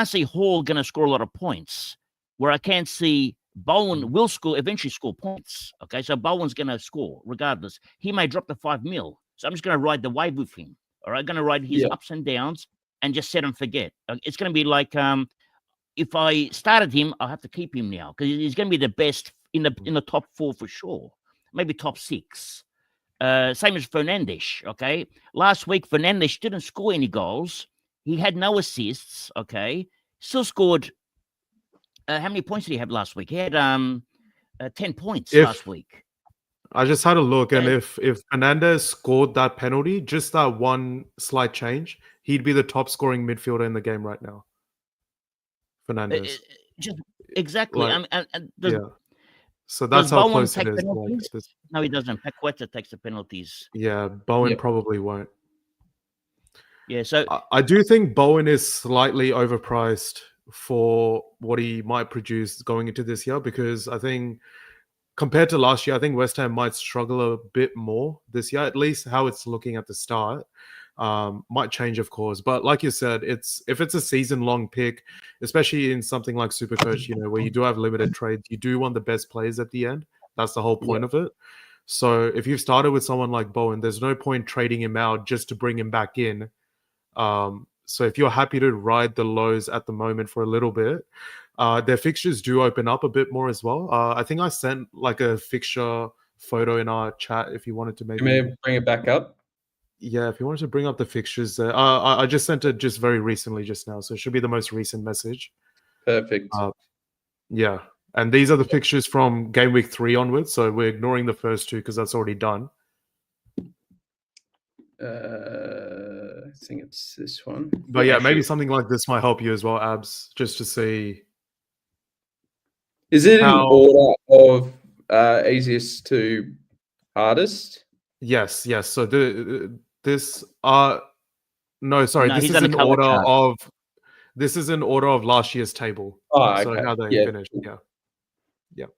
Speaker 1: see Hall going to score a lot of points. Where I can see Bowen will eventually score points. Okay, so Bowen's going to score regardless. He may drop to 5 mil, so I'm just going to ride the wave with him. All right, going to ride his ups and downs and just set and forget. It's going to be like if I started him, I'll have to keep him now because he's going to be the best in the top 4 for sure, maybe top 6. Same as Fernandes. Okay, last week Fernandes didn't score any goals. He had no assists. Okay, still scored. How many points did he have last week? He had 10 points last week.
Speaker 3: I just had a look, and if Fernandes scored that penalty, just that one slight change, he'd be the top scoring midfielder in the game right now. Fernandes.
Speaker 1: Exactly.
Speaker 3: So that's how close it is.
Speaker 1: No, he doesn't. Paqueta takes the penalties.
Speaker 3: Yeah, Bowen probably won't.
Speaker 1: Yeah. So
Speaker 3: I do think Bowen is slightly overpriced for what he might produce going into this year, because I think compared to last year, I think West Ham might struggle a bit more this year, at least how it's looking at the start. Might change, of course, but like you said, if it's a season-long pick, especially in something like SuperCoach, where you do have limited trades, you do want the best players at the end. That's the whole point of it. So if you've started with someone like Bowen, there's no point trading him out just to bring him back in. So if you're happy to ride the lows at the moment for a little bit, their fixtures do open up a bit more as well. I think I sent like a fixture photo in our chat if you wanted to maybe
Speaker 2: bring it back up.
Speaker 3: Yeah, if you wanted to bring up the fixtures there. I just sent it just very recently just now, so it should be the most recent message.
Speaker 2: Perfect.
Speaker 3: Yeah. And these are the fixtures from game week 3 onwards, so we're ignoring the first 2 because that's already done.
Speaker 2: I think it's this one.
Speaker 3: But yeah, maybe something like this might help you as well, Abs, just to see.
Speaker 2: Is it in order of easiest to hardest?
Speaker 3: Yes. So this is in order
Speaker 1: chart.
Speaker 3: of last year's table.
Speaker 2: Oh,
Speaker 3: So
Speaker 2: okay.
Speaker 3: how they finished. Yeah. Yep.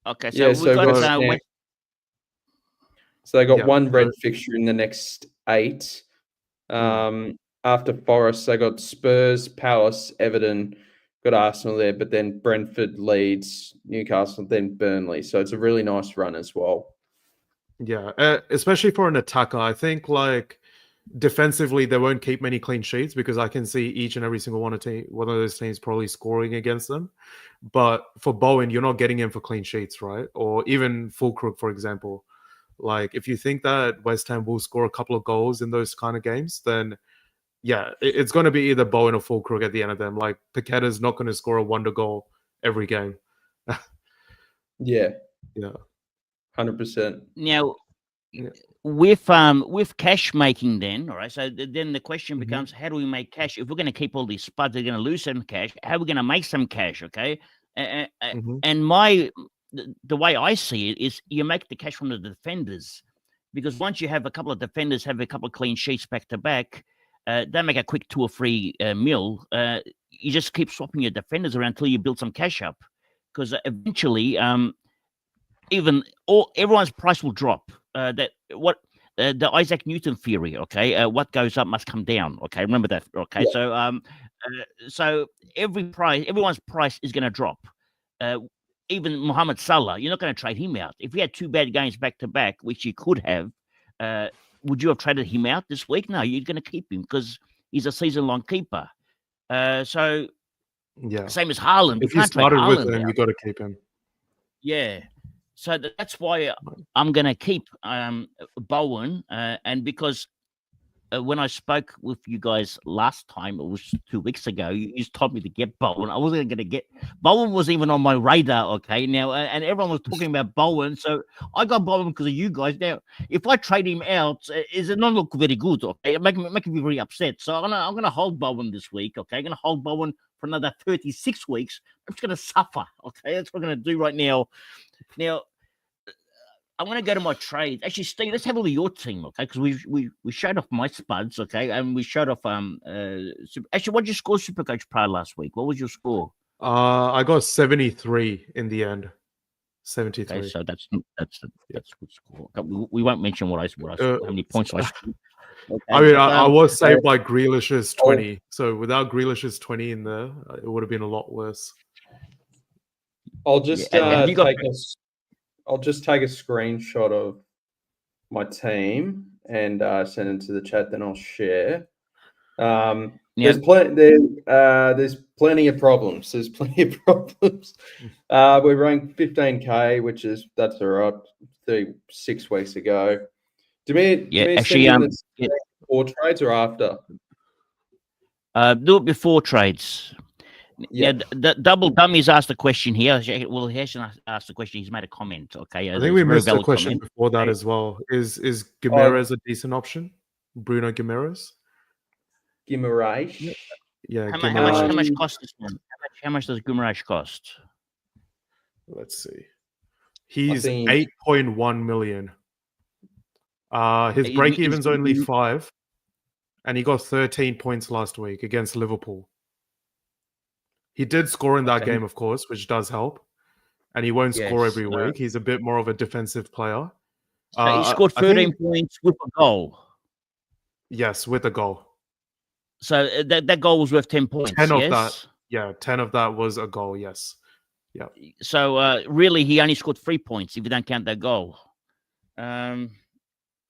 Speaker 1: Okay, so we've got
Speaker 2: so they got one red fixture in the next 8. After Forest, they got Spurs, Palace, Everton, got Arsenal there, but then Brentford, Leeds, Newcastle, then Burnley. So it's a really nice run as well.
Speaker 3: Yeah, especially for an attacker. I think like defensively they won't keep many clean sheets because I can see each and every single one of those teams probably scoring against them. But for Bowen, you're not getting him for clean sheets, right? Or even Fulkrug, for example. Like if you think that West Ham will score a couple of goals in those kind of games, then yeah, it's going to be either Bowen or Fulkrug at the end of them. Like Paqueta's not going to score a wonder goal every game.
Speaker 2: Yeah.
Speaker 1: 100%. Now, with cash making, then, all right. So then the question becomes, how do we make cash? If we're going to keep all these spuds, they're going to lose some cash. How are we going to make some cash? Okay, and the way I see it is, you make the cash from the defenders, because once you have a couple of defenders have a couple of clean sheets back to back, they make a quick 2 or 3 mil. You just keep swapping your defenders around until you build some cash up, because eventually, everyone's price will drop. The Isaac Newton theory, okay? What goes up must come down, okay? Remember that, okay? Yeah. So everyone's price is going to drop. Even Mohamed Salah, you're not going to trade him out. If he had 2 bad games back to back, which you could have, would you have traded him out this week? No, you're going to keep him because he's a season-long keeper. So
Speaker 3: yeah,
Speaker 1: same as Haaland.
Speaker 3: If you started with him, you got to keep him.
Speaker 1: Yeah. So that's why I'm going to keep Bowen, and because when I spoke with you guys last time, it was 2 weeks ago, you just told me to get Bowen. I wasn't going to get Bowen. Wasn't even on my radar. Okay, now and everyone was talking about Bowen, so I got Bowen because of you guys. Now, if I trade him out, is it not look very good? Okay, it making me very upset. So I'm gonna hold Bowen this week. Okay, I'm gonna hold Bowen for another 36 weeks. I'm just gonna suffer. Okay, that's what I'm gonna do right now. Now, I'm going to go to my trades. Actually, Steve, let's have a look at your team, okay? Because we showed off my spuds, okay? And we showed off actually, what did you score SuperCoach Pro last week? What was your score?
Speaker 3: I got 73 in the end. 73.
Speaker 1: Okay, so that's good score. Okay, we won't mention what I scored, how many points I scored. Okay,
Speaker 3: I mean, I was saved by Grealish's 20. So without Grealish's 20 in there, it would have been a lot worse.
Speaker 2: I'll just I'll just take a screenshot of my team and send it to the chat. Then I'll share. There's plenty of problems. There's plenty of problems. We're ranked 15K, that's all right. 36 weeks ago. Do we actually before trades or after?
Speaker 1: Do it before trades. Yeah, the double dummies asked a question here. Well, he hasn't asked a question. He's made a comment. Okay,
Speaker 3: I think we missed a question before that as well. Is Guimaraes a decent option? Bruno Guimaraes.
Speaker 2: Guimaraes.
Speaker 3: Yeah.
Speaker 1: How much cost this one? How much does Guimaraes cost?
Speaker 3: Let's see. He's 8.1 million. His break even's only 5. and he got 13 points last week against Liverpool. He did score in that
Speaker 1: Okay.
Speaker 3: game, of course, which does help. And he won't score
Speaker 1: Yes.
Speaker 3: every week. He's a bit more of a defensive player.
Speaker 1: So he scored
Speaker 3: I
Speaker 1: 13
Speaker 3: think,
Speaker 1: points with a goal.
Speaker 3: yes, with a goal.
Speaker 1: So that goal was worth 10 points.
Speaker 3: 10 of
Speaker 1: yes?
Speaker 3: that. Yeah, 10 of that was a goal, yes. Yeah.
Speaker 1: So really, he only scored 3 points if you don't count that goal.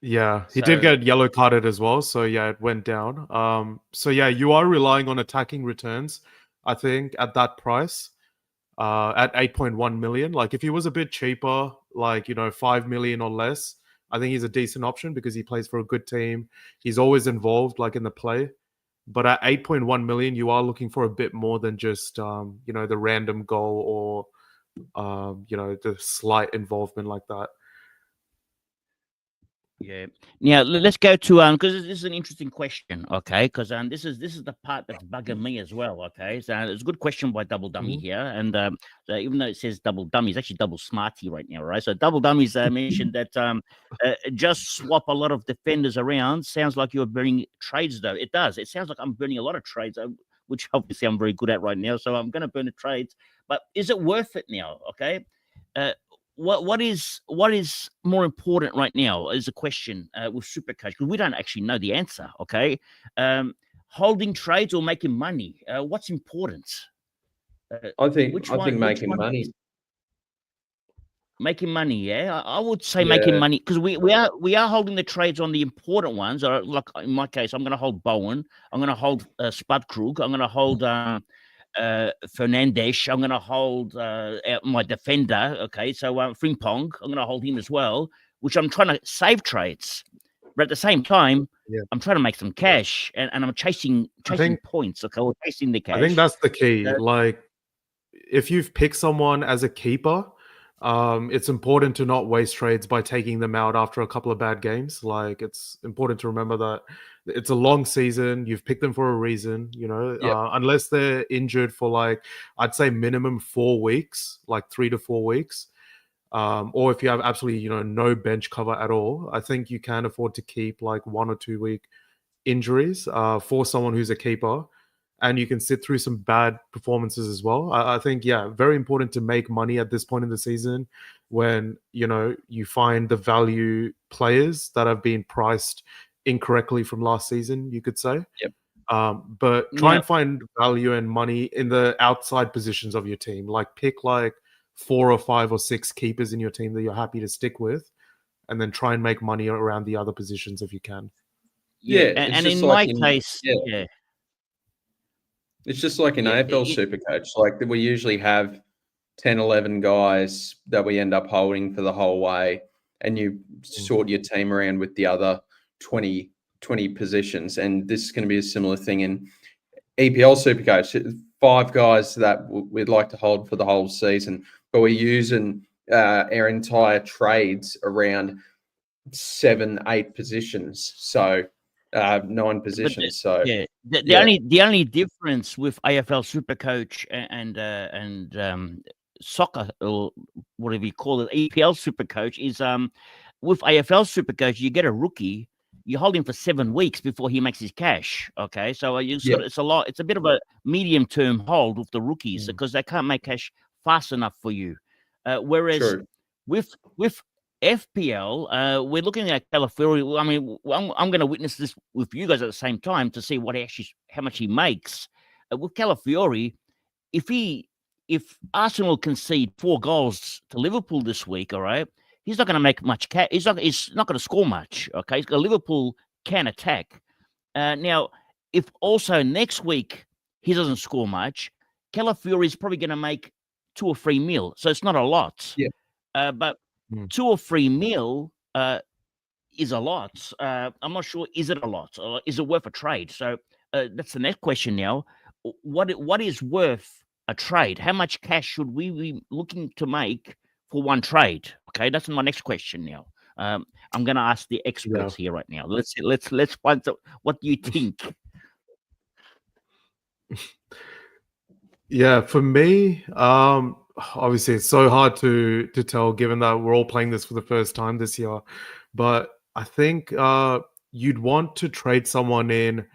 Speaker 3: Yeah, he did get yellow carded as well. So yeah, it went down. So yeah, you are relying on attacking returns, I think, at that price. At 8.1 million. Like if he was a bit cheaper, like 5 million or less, I think he's a decent option because he plays for a good team. He's always involved, like in the play. But at 8.1 million, you are looking for a bit more than just the random goal or the slight involvement like that.
Speaker 1: Yeah. Now let's go to because this is an interesting question, okay? Because this is the part that's bugging me as well, okay? So it's a good question by Double Dummy here, and so even though it says Double Dummy, it's actually Double Smarty right now, right? So Double Dummy's mentioned that just swap a lot of defenders around. Sounds like you're burning trades, though. It does. It sounds like I'm burning a lot of trades, which obviously I'm very good at right now. So I'm going to burn the trades, but is it worth it now? Okay. What is more important right now is a question with SuperCoach, because we don't actually know the answer. Okay, holding trades or making money? What's important?
Speaker 2: I think making money.
Speaker 1: Making money, yeah. I would say making money because we are holding the trades on the important ones. Or like in my case, I'm going to hold Bowen. I'm going to hold Spudkrug. I'm going to hold Fernandes. I'm going to hold my defender. Okay, so Frimpong, I'm going to hold him as well, which I'm trying to save trades. But at the same time, I'm trying to make some cash, and I'm chasing points. Okay, we're chasing the cash.
Speaker 3: I think that's the key. Like, if you've picked someone as a keeper, it's important to not waste trades by taking them out after a couple of bad games. Like, it's important to remember that it's a long season. You've picked them for a reason, unless they're injured for like, I'd say minimum 4 weeks, like 3 to 4 weeks. Or if you have absolutely, no bench cover at all, I think you can afford to keep like 1 or 2 week injuries for someone who's a keeper. And you can sit through some bad performances as well. I think, very important to make money at this point in the season when, you find the value players that have been priced incorrectly from last season, you could say. But try and find value and money in the outside positions of your team. Like pick like 4 or 5 or 6 keepers in your team that you're happy to stick with, and then try and make money around the other positions if you can.
Speaker 1: And in my case,
Speaker 2: it's just like in AFL SuperCoach. Like we usually have 10, 11 guys that we end up holding for the whole way, and you sort your team around with the other 20 positions. And this is going to be a similar thing in EPL SuperCoach. 5 guys that we'd like to hold for the whole season, but we're using our entire trades around 7, 8 positions. So 9 positions.
Speaker 1: The only difference with AFL SuperCoach and soccer, or whatever you call it, EPL SuperCoach, is with AFL SuperCoach you get a rookie, you hold him for 7 weeks before he makes his cash. Okay, so it's a bit of a medium term hold with the rookies because they can't make cash fast enough for you. Whereas with FPL, we're looking at Calafiori. I mean, I'm going to witness this with you guys at the same time to see how much he makes. With Calafiori, if Arsenal concede 4 goals to Liverpool this week, all right, he's not going to make much cash. He's not going to score much. Okay, Liverpool can attack. Now, if also next week he doesn't score much, Calafiori is probably going to make 2 or 3 mil. So it's not a lot. But 2 or 3 mil is a lot. I'm not sure. Is it a lot? Or is it worth a trade? So that's the next question now. What is worth a trade? How much cash should we be looking to make for one trade? Okay, that's my next question now. I'm going to ask the experts here right now. Let's find out. What do you think?
Speaker 3: For me, obviously it's so hard to tell given that we're all playing this for the first time this year, but I think you'd want to trade someone in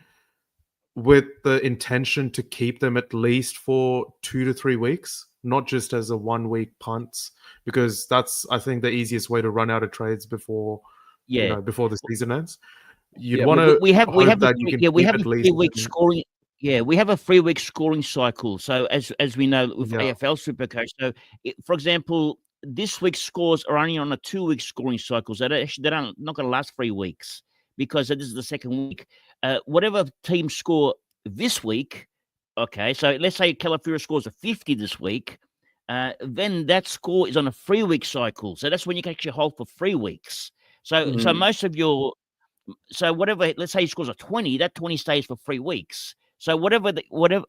Speaker 3: with the intention to keep them at least for 2 to 3 weeks, not just as a 1 week punt, because that's, I think, the easiest way to run out of trades before
Speaker 1: Yeah.
Speaker 3: before the season ends. You'd
Speaker 2: Yeah,
Speaker 3: want
Speaker 1: We,
Speaker 3: to
Speaker 1: we have
Speaker 3: hope
Speaker 1: a
Speaker 3: that you can
Speaker 1: we
Speaker 3: keep
Speaker 1: have
Speaker 3: at
Speaker 1: a
Speaker 3: least
Speaker 1: 3 week scoring. Yeah, we have a 3 week scoring cycle. So as we know with
Speaker 3: Yeah.
Speaker 1: AFL Supercoach, so for example, this week's scores are only on a 2 week scoring cycle. So they're not going to last 3 weeks because this is the second week. Whatever team score this week, okay. So let's say Califuria scores a 50 this week. Then that score is on a 3 week cycle. So that's when you can actually hold for 3 weeks. So most of your whatever, let's say he scores a 20, that 20 stays for 3 weeks. So whatever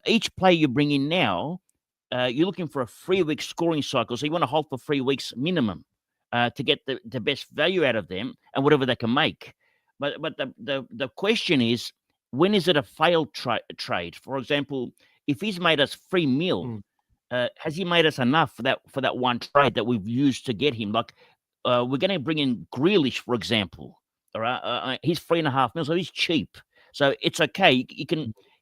Speaker 1: each player you bring in now, you're looking for a 3 week scoring cycle. So you want to hold for 3 weeks minimum to get the best value out of them and whatever they can make. But the question is, when is it a failed trade? For example, if he's made us 3 mil, has he made us enough for that one trade that we've used to get him? Like we're going to bring in Grealish, for example. All right, he's 3.5 mil, so he's cheap. So it's okay.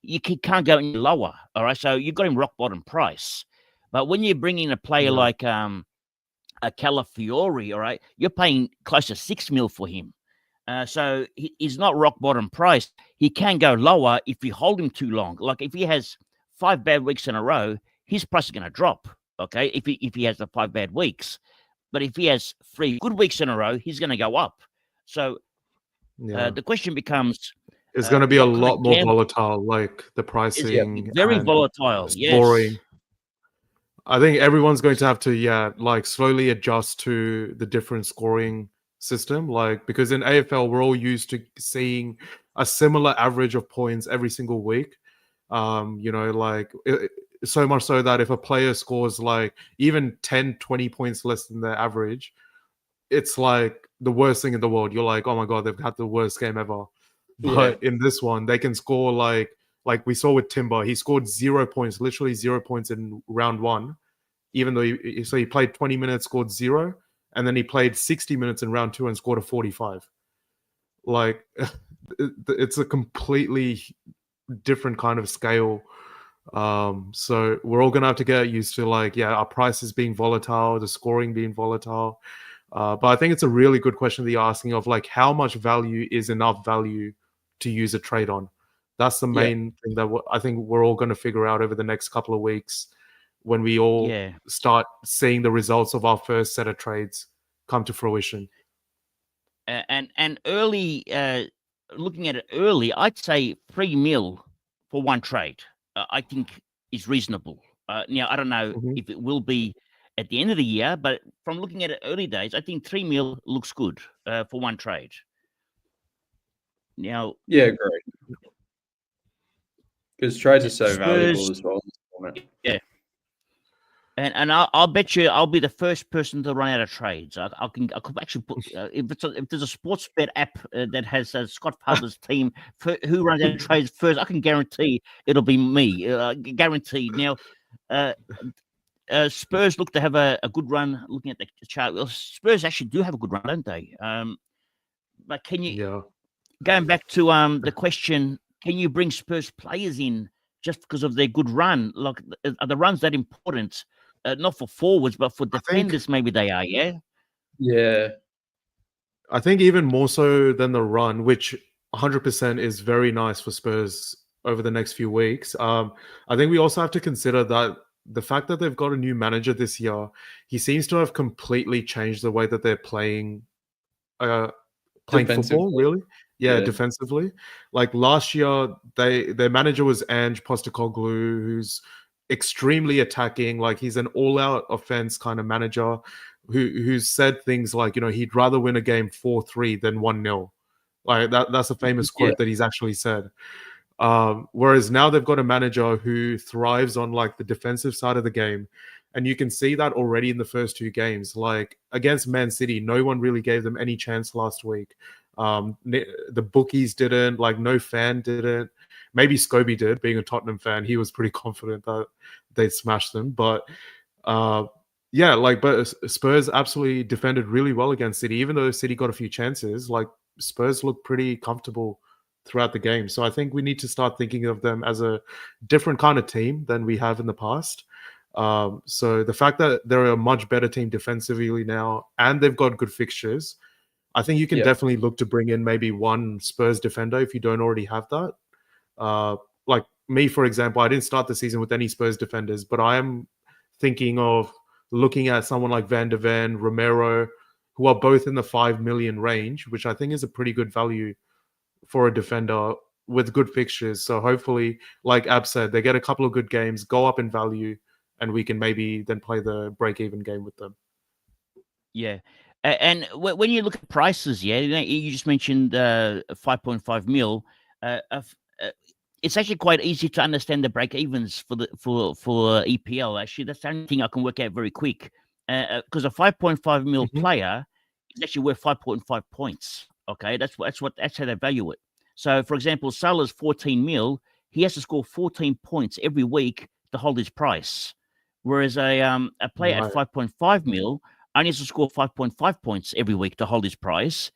Speaker 1: You can't go any lower. All right, so you've got him rock bottom price. But when you bring in a player like a Calafiori, all right, you're paying close to 6 mil for him. So he's not rock bottom price. He can go lower if you hold him too long. Like if he has 5 bad weeks in a row, his price is going to drop. Okay, if he has the 5 bad weeks, but if he has 3 good weeks in a row, he's going to go up. So the question becomes,
Speaker 3: it's going to be a
Speaker 1: what kind
Speaker 3: lot
Speaker 1: of
Speaker 3: more
Speaker 1: gamble-
Speaker 3: volatile, like the pricing,
Speaker 1: very
Speaker 3: and
Speaker 1: volatile.
Speaker 3: scoring.
Speaker 1: Yes.
Speaker 3: I think everyone's going to have to, like slowly adjust to the different scoring system. Like, because in AFL, we're all used to seeing a similar average of points every single week. Like so much so that if a player scores like even 10, 20 points less than their average, it's like the worst thing in the world. You're like, oh my God, they've had the worst game ever. But in this one, they can score like we saw with Timber. He scored 0 points, literally 0 points in round 1, even though he played 20 minutes, scored 0, and then he played 60 minutes in round 2 and scored a 45. Like it's a completely different kind of scale. So we're all gonna have to get used to our prices being volatile, the scoring being volatile. But I think it's a really good question that you're asking of like how much value is enough value to use a trade on. That's the main thing that I think we're all going to figure out over the next couple of weeks when we all start seeing the results of our first set of trades come to fruition.
Speaker 1: And early, looking at it early, I'd say 3 mil for one trade. I think is reasonable. Now I don't know if it will be at the end of the year, but from looking at it early days, I think 3 mil looks good for one trade. Now,
Speaker 2: great. Because trades are so
Speaker 1: Spurs,
Speaker 2: valuable as well.
Speaker 1: Yeah. And I'll bet you I'll be the first person to run out of trades. I could actually put if there's a sports bet app that has Scodfather's team who runs out of trades first, I can guarantee it'll be me. Guaranteed. Now, Spurs look to have a good run. Looking at the chart, well, Spurs actually do have a good run, don't they? But can you going back to the question? Can you bring Spurs players in just because of their good run? Like, are the runs that important? Not for forwards, but for defenders, maybe they are, yeah?
Speaker 2: Yeah.
Speaker 3: I think even more so than the run, which 100% is very nice for Spurs over the next few weeks. I think we also have to consider that the fact that they've got a new manager this year, he seems to have completely changed the way that they're playing football, really. Yeah, defensively. Like last year, their manager was Ange Postecoglou, who's extremely attacking. Like he's an all-out offense kind of manager who's said things like, he'd rather win a game 4-3 than 1-0. Like that's a famous quote that he's actually said. Whereas now they've got a manager who thrives on like the defensive side of the game. And you can see that already in the first 2 games. Like against Man City, no one really gave them any chance last week. The bookies didn't, like no fan didn't. Maybe Scobie did, being a Tottenham fan. He was pretty confident that they'd smash them. But but Spurs absolutely defended really well against City. Even though City got a few chances, like Spurs look pretty comfortable throughout the game. So I think we need to start thinking of them as a different kind of team than we have in the past. So the fact that they're a much better team defensively now, and they've got good fixtures, I think you can definitely look to bring in maybe one Spurs defender if you don't already have that. Like me, for example, I didn't start the season with any Spurs defenders, but I am thinking of looking at someone like Van der Ven, Romero, who are both in the 5 million range, which I think is a pretty good value for a defender with good fixtures. So hopefully, like Ab said, they get a couple of good games, go up in value, and we can maybe then play the break-even game with them.
Speaker 1: Yeah. And when you look at prices, you just mentioned 5.5 mil. It's actually quite easy to understand the break-evens for EPL. Actually, that's the only thing I can work out very quick. Because a 5.5 mil player is actually worth 5.5 points. Okay, that's how they value it. So, for example, Salah's 14 mil. He has to score 14 points every week to hold his price. Whereas a player at 5.5 mil only has to score 5.5 points every week to hold his price.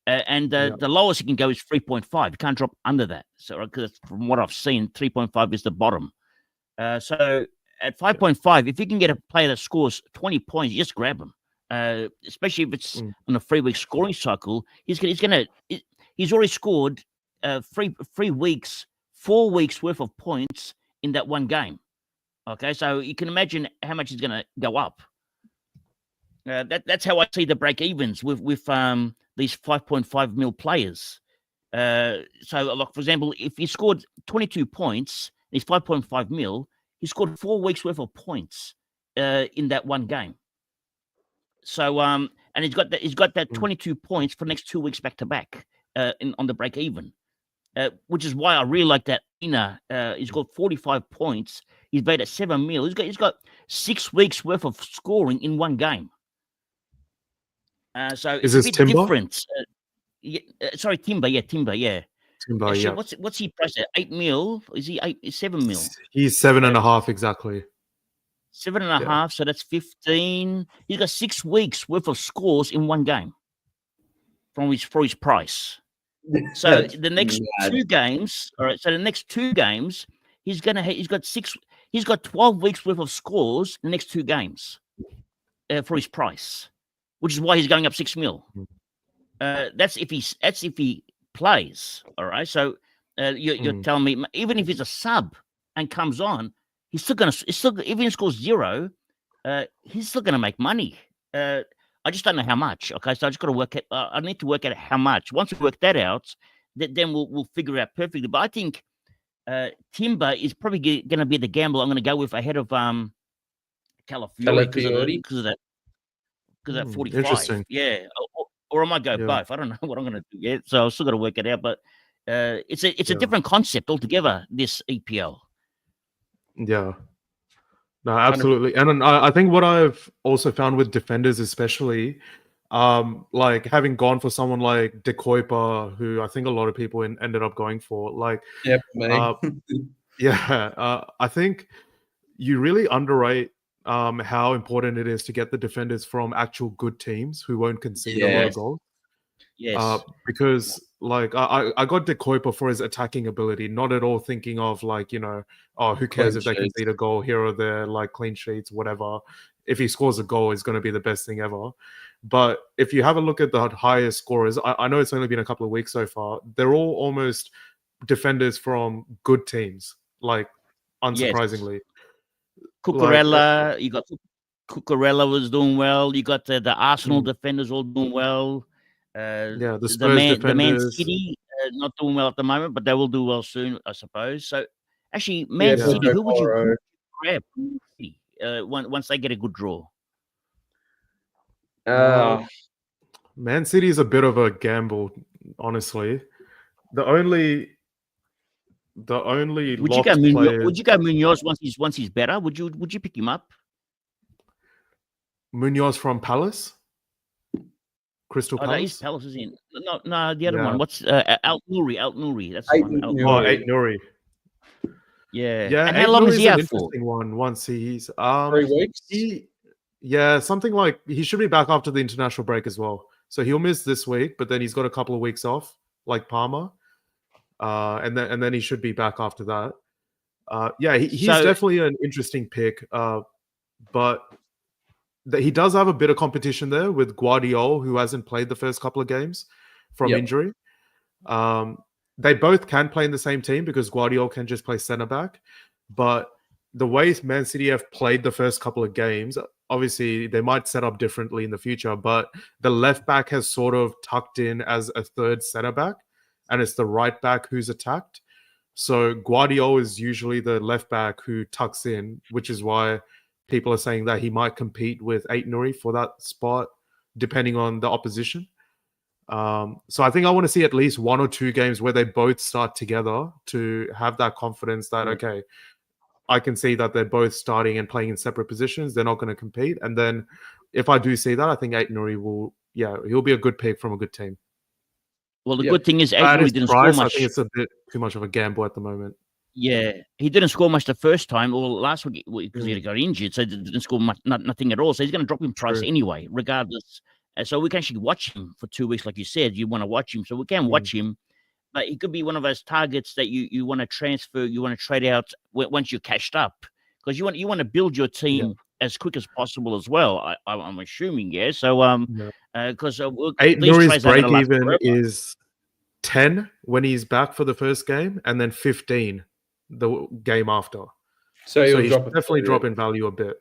Speaker 1: And the lowest he can go is 3.5. You can't drop under that. So, because from what I've seen, 3.5 is the bottom. So at 5.5, if you can get a player that scores 20 points, you just grab him. Especially if it's on a 3-week scoring cycle, he's already scored 3 weeks, 4 weeks worth of points in that one game. Okay, so you can imagine how much he's going to go up. That's how I see the break evens with these 5.5 mil players. So, like for example, if he scored 22 points, he's 5.5 mil. He scored 4 weeks worth of points in that one game. So, and he's got that 22 points for the next 2 weeks back to back on the break even, which is why I really like that. He's got 45 points. He's paid at 7 mil. He's got 6 weeks worth of scoring in one game. So
Speaker 3: is
Speaker 1: it's
Speaker 3: this
Speaker 1: a bit
Speaker 3: Timber?
Speaker 1: different. Sorry, Timber. Yeah, Timber. Yeah.
Speaker 3: Timber,
Speaker 1: Actually,
Speaker 3: yeah.
Speaker 1: what's he priced at? 8 mil? Is he 7 mil?
Speaker 3: He's 7.5 exactly.
Speaker 1: 7.5. So that's 15. He's got 6 weeks worth of scores in one game for his price. So the next 2 games, all right. So the next 2 games, he's got 12 weeks worth of scores in the next 2 games for his price, which is why he's going up 6 mil. That's if he plays. All right. So you're telling me even if he's a sub and comes on, he's still even if he scores 0, he's still gonna make money. I just don't know how much. Okay, so I just got to work it. I need to work out how much. Once we work that out, then we'll figure it out perfectly. But I think Timber is probably going to be the gamble I'm going to go with ahead of Calafiori because of that 45.
Speaker 3: Interesting.
Speaker 1: Yeah, or I might go both. I don't know what I'm going to do yet. So I've still got to work it out. But it's a different concept altogether. This EPL.
Speaker 3: Yeah. No, absolutely. And I think what I've also found with defenders, especially, like having gone for someone like De Kuyper, who I think a lot of people ended up going for, like,
Speaker 2: for me.
Speaker 3: I think you really underrate how important it is to get the defenders from actual good teams who won't concede a lot of goals.
Speaker 1: Yes.
Speaker 3: Because like I got De Kuyper for his attacking ability, not at all thinking of like, who cares if they concede a goal here or there, like clean sheets, whatever. If he scores a goal, it's going to be the best thing ever. But if you have a look at the highest scorers, I know it's only been a couple of weeks so far, they're all almost defenders from good teams, like unsurprisingly.
Speaker 1: Yes. Cucurella, you got Cucurella was doing well. You got the Arsenal defenders all doing well.
Speaker 3: The Spurs defenders.
Speaker 1: The Man City not doing well at the moment, but they will do well soon, I suppose. So, actually, Man City, who would you grab once they get a good draw?
Speaker 3: Man City is a bit of a gamble, honestly. The only
Speaker 1: would you go Munoz once he's better? Would you pick him up?
Speaker 3: Munoz from Palace? Crystal Palace?
Speaker 1: That is Palace, isn't it? No, the other one. What's Al Nouri? That's the one.
Speaker 3: Ait Nouri.
Speaker 1: Yeah. And how long is he out for?
Speaker 3: Once he's
Speaker 2: 3 weeks.
Speaker 3: something like he should be back after the international break as well. So he'll miss this week, but then he's got a couple of weeks off, like Palmer, and then he should be back after that. He's
Speaker 1: So-
Speaker 3: definitely an interesting pick, but he does have a bit of competition there with Guardiola, who hasn't played the first couple of games from injury. They both can play in the same team because Guardiola can just play centre back. But the way Man City have played the first couple of games, obviously they might set up differently in the future, but the left back has sort of tucked in as a third centre back, and it's the right back who's attacked. So Guardiola is usually the left back who tucks in, which is why people are saying that he might compete with Aït-Nouri for that spot, depending on the opposition. So I think I want to see at least 1 or 2 games where they both start together to have that confidence that, okay, I can see that they're both starting and playing in separate positions. They're not going to compete. And then if I do see that, I think Aït-Nouri he'll be a good pick from a good team.
Speaker 1: Well, the good thing is
Speaker 3: At
Speaker 1: Aït-Nouri
Speaker 3: his
Speaker 1: didn't
Speaker 3: price,
Speaker 1: score much.
Speaker 3: I think it's a bit too much of a gamble at the moment.
Speaker 1: Yeah, he didn't score much the first time or last week because he got injured, so he didn't score nothing at all. So he's going to drop in price anyway, regardless. So we can actually watch him for 2 weeks, like you said. You want to watch him, so we can watch him. But he could be one of those targets that you want to transfer, you want to trade out once you're cashed up, because you want to build your team as quick as possible as well. I'm assuming, yeah. So because
Speaker 3: Aït-Nouri's break even is 10 when he's back for the first game, and then 15 the game after.
Speaker 2: So he'll
Speaker 3: definitely drop in value a bit.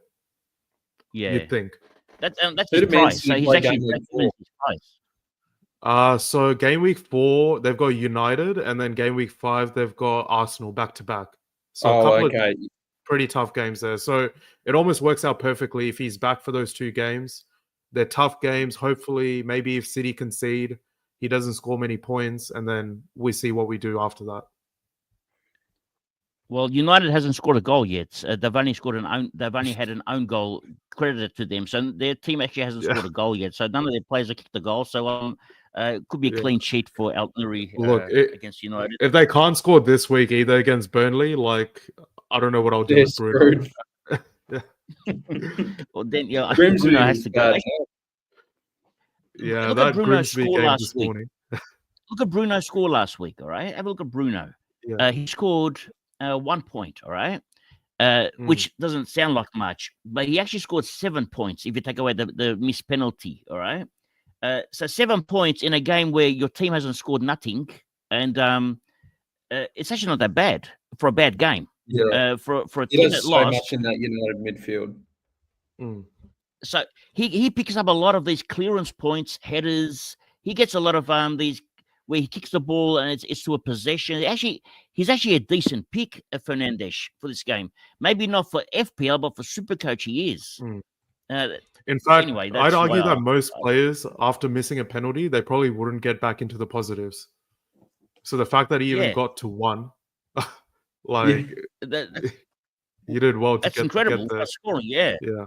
Speaker 1: Yeah,
Speaker 3: you'd think.
Speaker 1: That's his price. So he's actually his price.
Speaker 3: So game week 4 they've got United, and then game week 5 they've got Arsenal back to back. So a couple of pretty tough games there. So it almost works out perfectly if he's back for those 2 games. They're tough games. Hopefully, maybe if City concede, he doesn't score many points, and then we see what we do after that.
Speaker 1: Well, United hasn't scored a goal yet. They've only had an own goal credited to them, so their team actually hasn't scored a goal yet. So none of their players have kicked the goal. So it could be a clean sheet for Aït-Nouri against United.
Speaker 3: If they can't score this week either against Burnley, I don't know what I'll do with Bruno.
Speaker 1: Well, then Bruno has to go.
Speaker 3: Yeah,
Speaker 1: look
Speaker 3: that
Speaker 1: at Bruno's
Speaker 3: Grimsby
Speaker 1: score
Speaker 3: game
Speaker 1: last
Speaker 3: this
Speaker 1: week.
Speaker 3: morning.
Speaker 1: Look at Bruno's score last week. All right, have a look at Bruno.
Speaker 3: Yeah.
Speaker 1: He scored 1 point. All right, which doesn't sound like much, but he actually scored 7 points if you take away the missed penalty. All right, so 7 points in a game where your team hasn't scored nothing, and it's actually not that bad for a bad game.
Speaker 2: Yeah,
Speaker 1: for a team that lost
Speaker 2: much in that United midfield.
Speaker 1: So he picks up a lot of these clearance points, headers. He gets a lot of these where he kicks the ball and it's to a possession. He's actually a decent pick, Fernandes, for this game. Maybe not for FPL, but for SuperCoach he is.
Speaker 3: In fact,
Speaker 1: anyway,
Speaker 3: I'd argue that most players, after missing a penalty, they probably wouldn't get back into the positives. So the fact that he even got to 1, you did well to
Speaker 1: that's incredible.
Speaker 3: Get
Speaker 1: scoring, yeah.
Speaker 3: Yeah.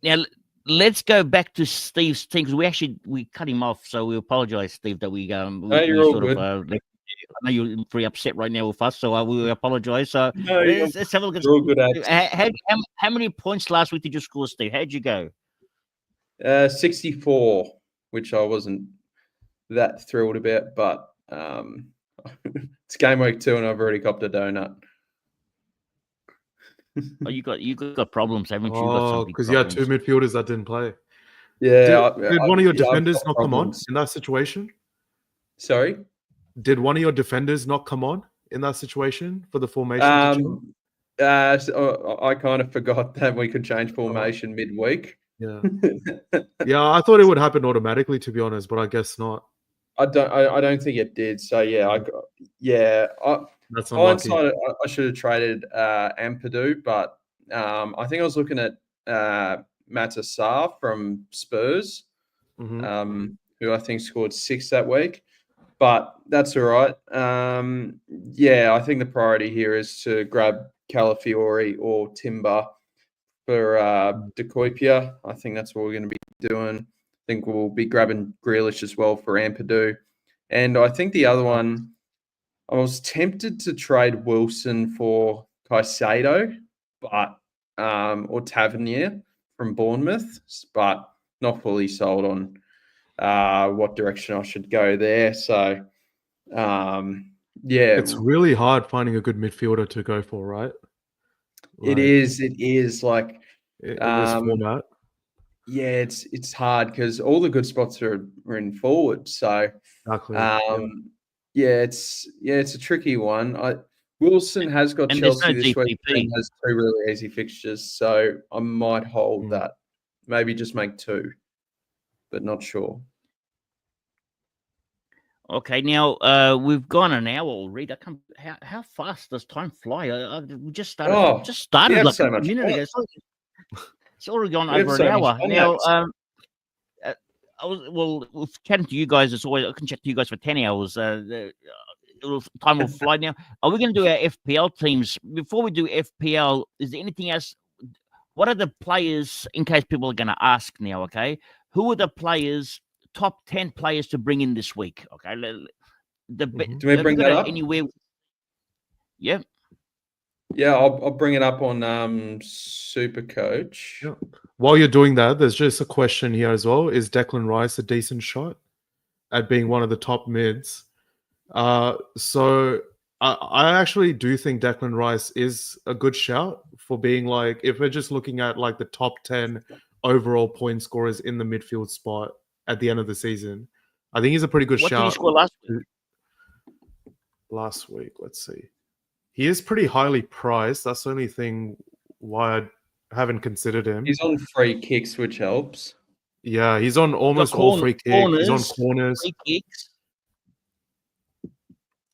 Speaker 1: Now let's go back to Steve's team, because we cut him off, so we apologize, Steve, that we
Speaker 2: you're all good.
Speaker 1: I know you're pretty upset right now with us, so we apologize. So let's have a look at
Speaker 2: all good.
Speaker 1: How many points last week did you score, Steve? How'd you go?
Speaker 2: 64, which I wasn't that thrilled about, but it's game week 2 and I've already copped a donut.
Speaker 1: Oh, you got problems, haven't you?
Speaker 3: Because you had 2 midfielders that didn't play.
Speaker 2: Yeah.
Speaker 3: Did one of your defenders not come on in that situation?
Speaker 2: Sorry?
Speaker 3: Did one of your defenders not come on in that situation for the formation?
Speaker 2: So I kind of forgot that we could change formation midweek.
Speaker 3: Yeah. Yeah, I thought it would happen automatically, to be honest, but I guess not.
Speaker 2: I don't think it did. So
Speaker 3: That's unlucky.
Speaker 2: I should have traded Ampadu, but I think I was looking at Matar Sarr from Spurs, who I think scored 6 that week. But that's all right. I think the priority here is to grab Calafiori or Timber for De Kuipia. I think that's what we're going to be doing. I think we'll be grabbing Grealish as well for Ampadu. And I think the other one, I was tempted to trade Wilson for Caicedo, but or Tavernier from Bournemouth, but not fully sold on what direction I should go there. So, yeah,
Speaker 3: It's really hard finding a good midfielder to go for, right?
Speaker 2: it is. It is like
Speaker 3: in this format.
Speaker 2: Yeah, it's hard because all the good spots are in forward. So,
Speaker 3: Exactly.
Speaker 2: it's a tricky one. Wilson has got
Speaker 1: And there's
Speaker 2: Chelsea
Speaker 1: no
Speaker 2: this week and
Speaker 1: GPP.
Speaker 2: has 2 really easy fixtures, so I might hold that. Maybe just make 2, but not sure.
Speaker 1: Okay, now we've gone an hour already. How fast does time fly? We just started.
Speaker 2: Oh,
Speaker 1: just started
Speaker 2: we have
Speaker 1: like
Speaker 2: so
Speaker 1: a
Speaker 2: much
Speaker 1: minute
Speaker 2: fun.
Speaker 1: ago. It's already gone
Speaker 2: We have
Speaker 1: over
Speaker 2: so
Speaker 1: an
Speaker 2: much
Speaker 1: hour.
Speaker 2: fun,
Speaker 1: Now,
Speaker 2: Max.
Speaker 1: chatting to you guys is always. I can chat to you guys for 10 hours. Time will fly. Now, are we going to do our FPL teams before we do FPL? Is there anything else? What are the players? In case people are going to ask now, okay, who are the players? Top 10 players to bring in this week. Okay,
Speaker 2: Do we bring that up?
Speaker 1: Anywhere? Yeah.
Speaker 2: Yeah, I'll bring it up on SuperCoach.
Speaker 3: Yeah. While you're doing that, there's just a question here as well. Is Declan Rice a decent shot at being one of the top mids? So I actually do think Declan Rice is a good shout for being like, if we're just looking at like the top 10 overall point scorers in the midfield spot at the end of the season, I think he's a pretty good
Speaker 1: What
Speaker 3: shout.
Speaker 1: did he score last week?
Speaker 3: Last week, let's see. He is pretty highly priced. That's the only thing why I haven't considered him.
Speaker 2: He's on free kicks, which helps.
Speaker 3: Yeah, he's on almost all free kicks. He's on corners.
Speaker 1: Free kicks.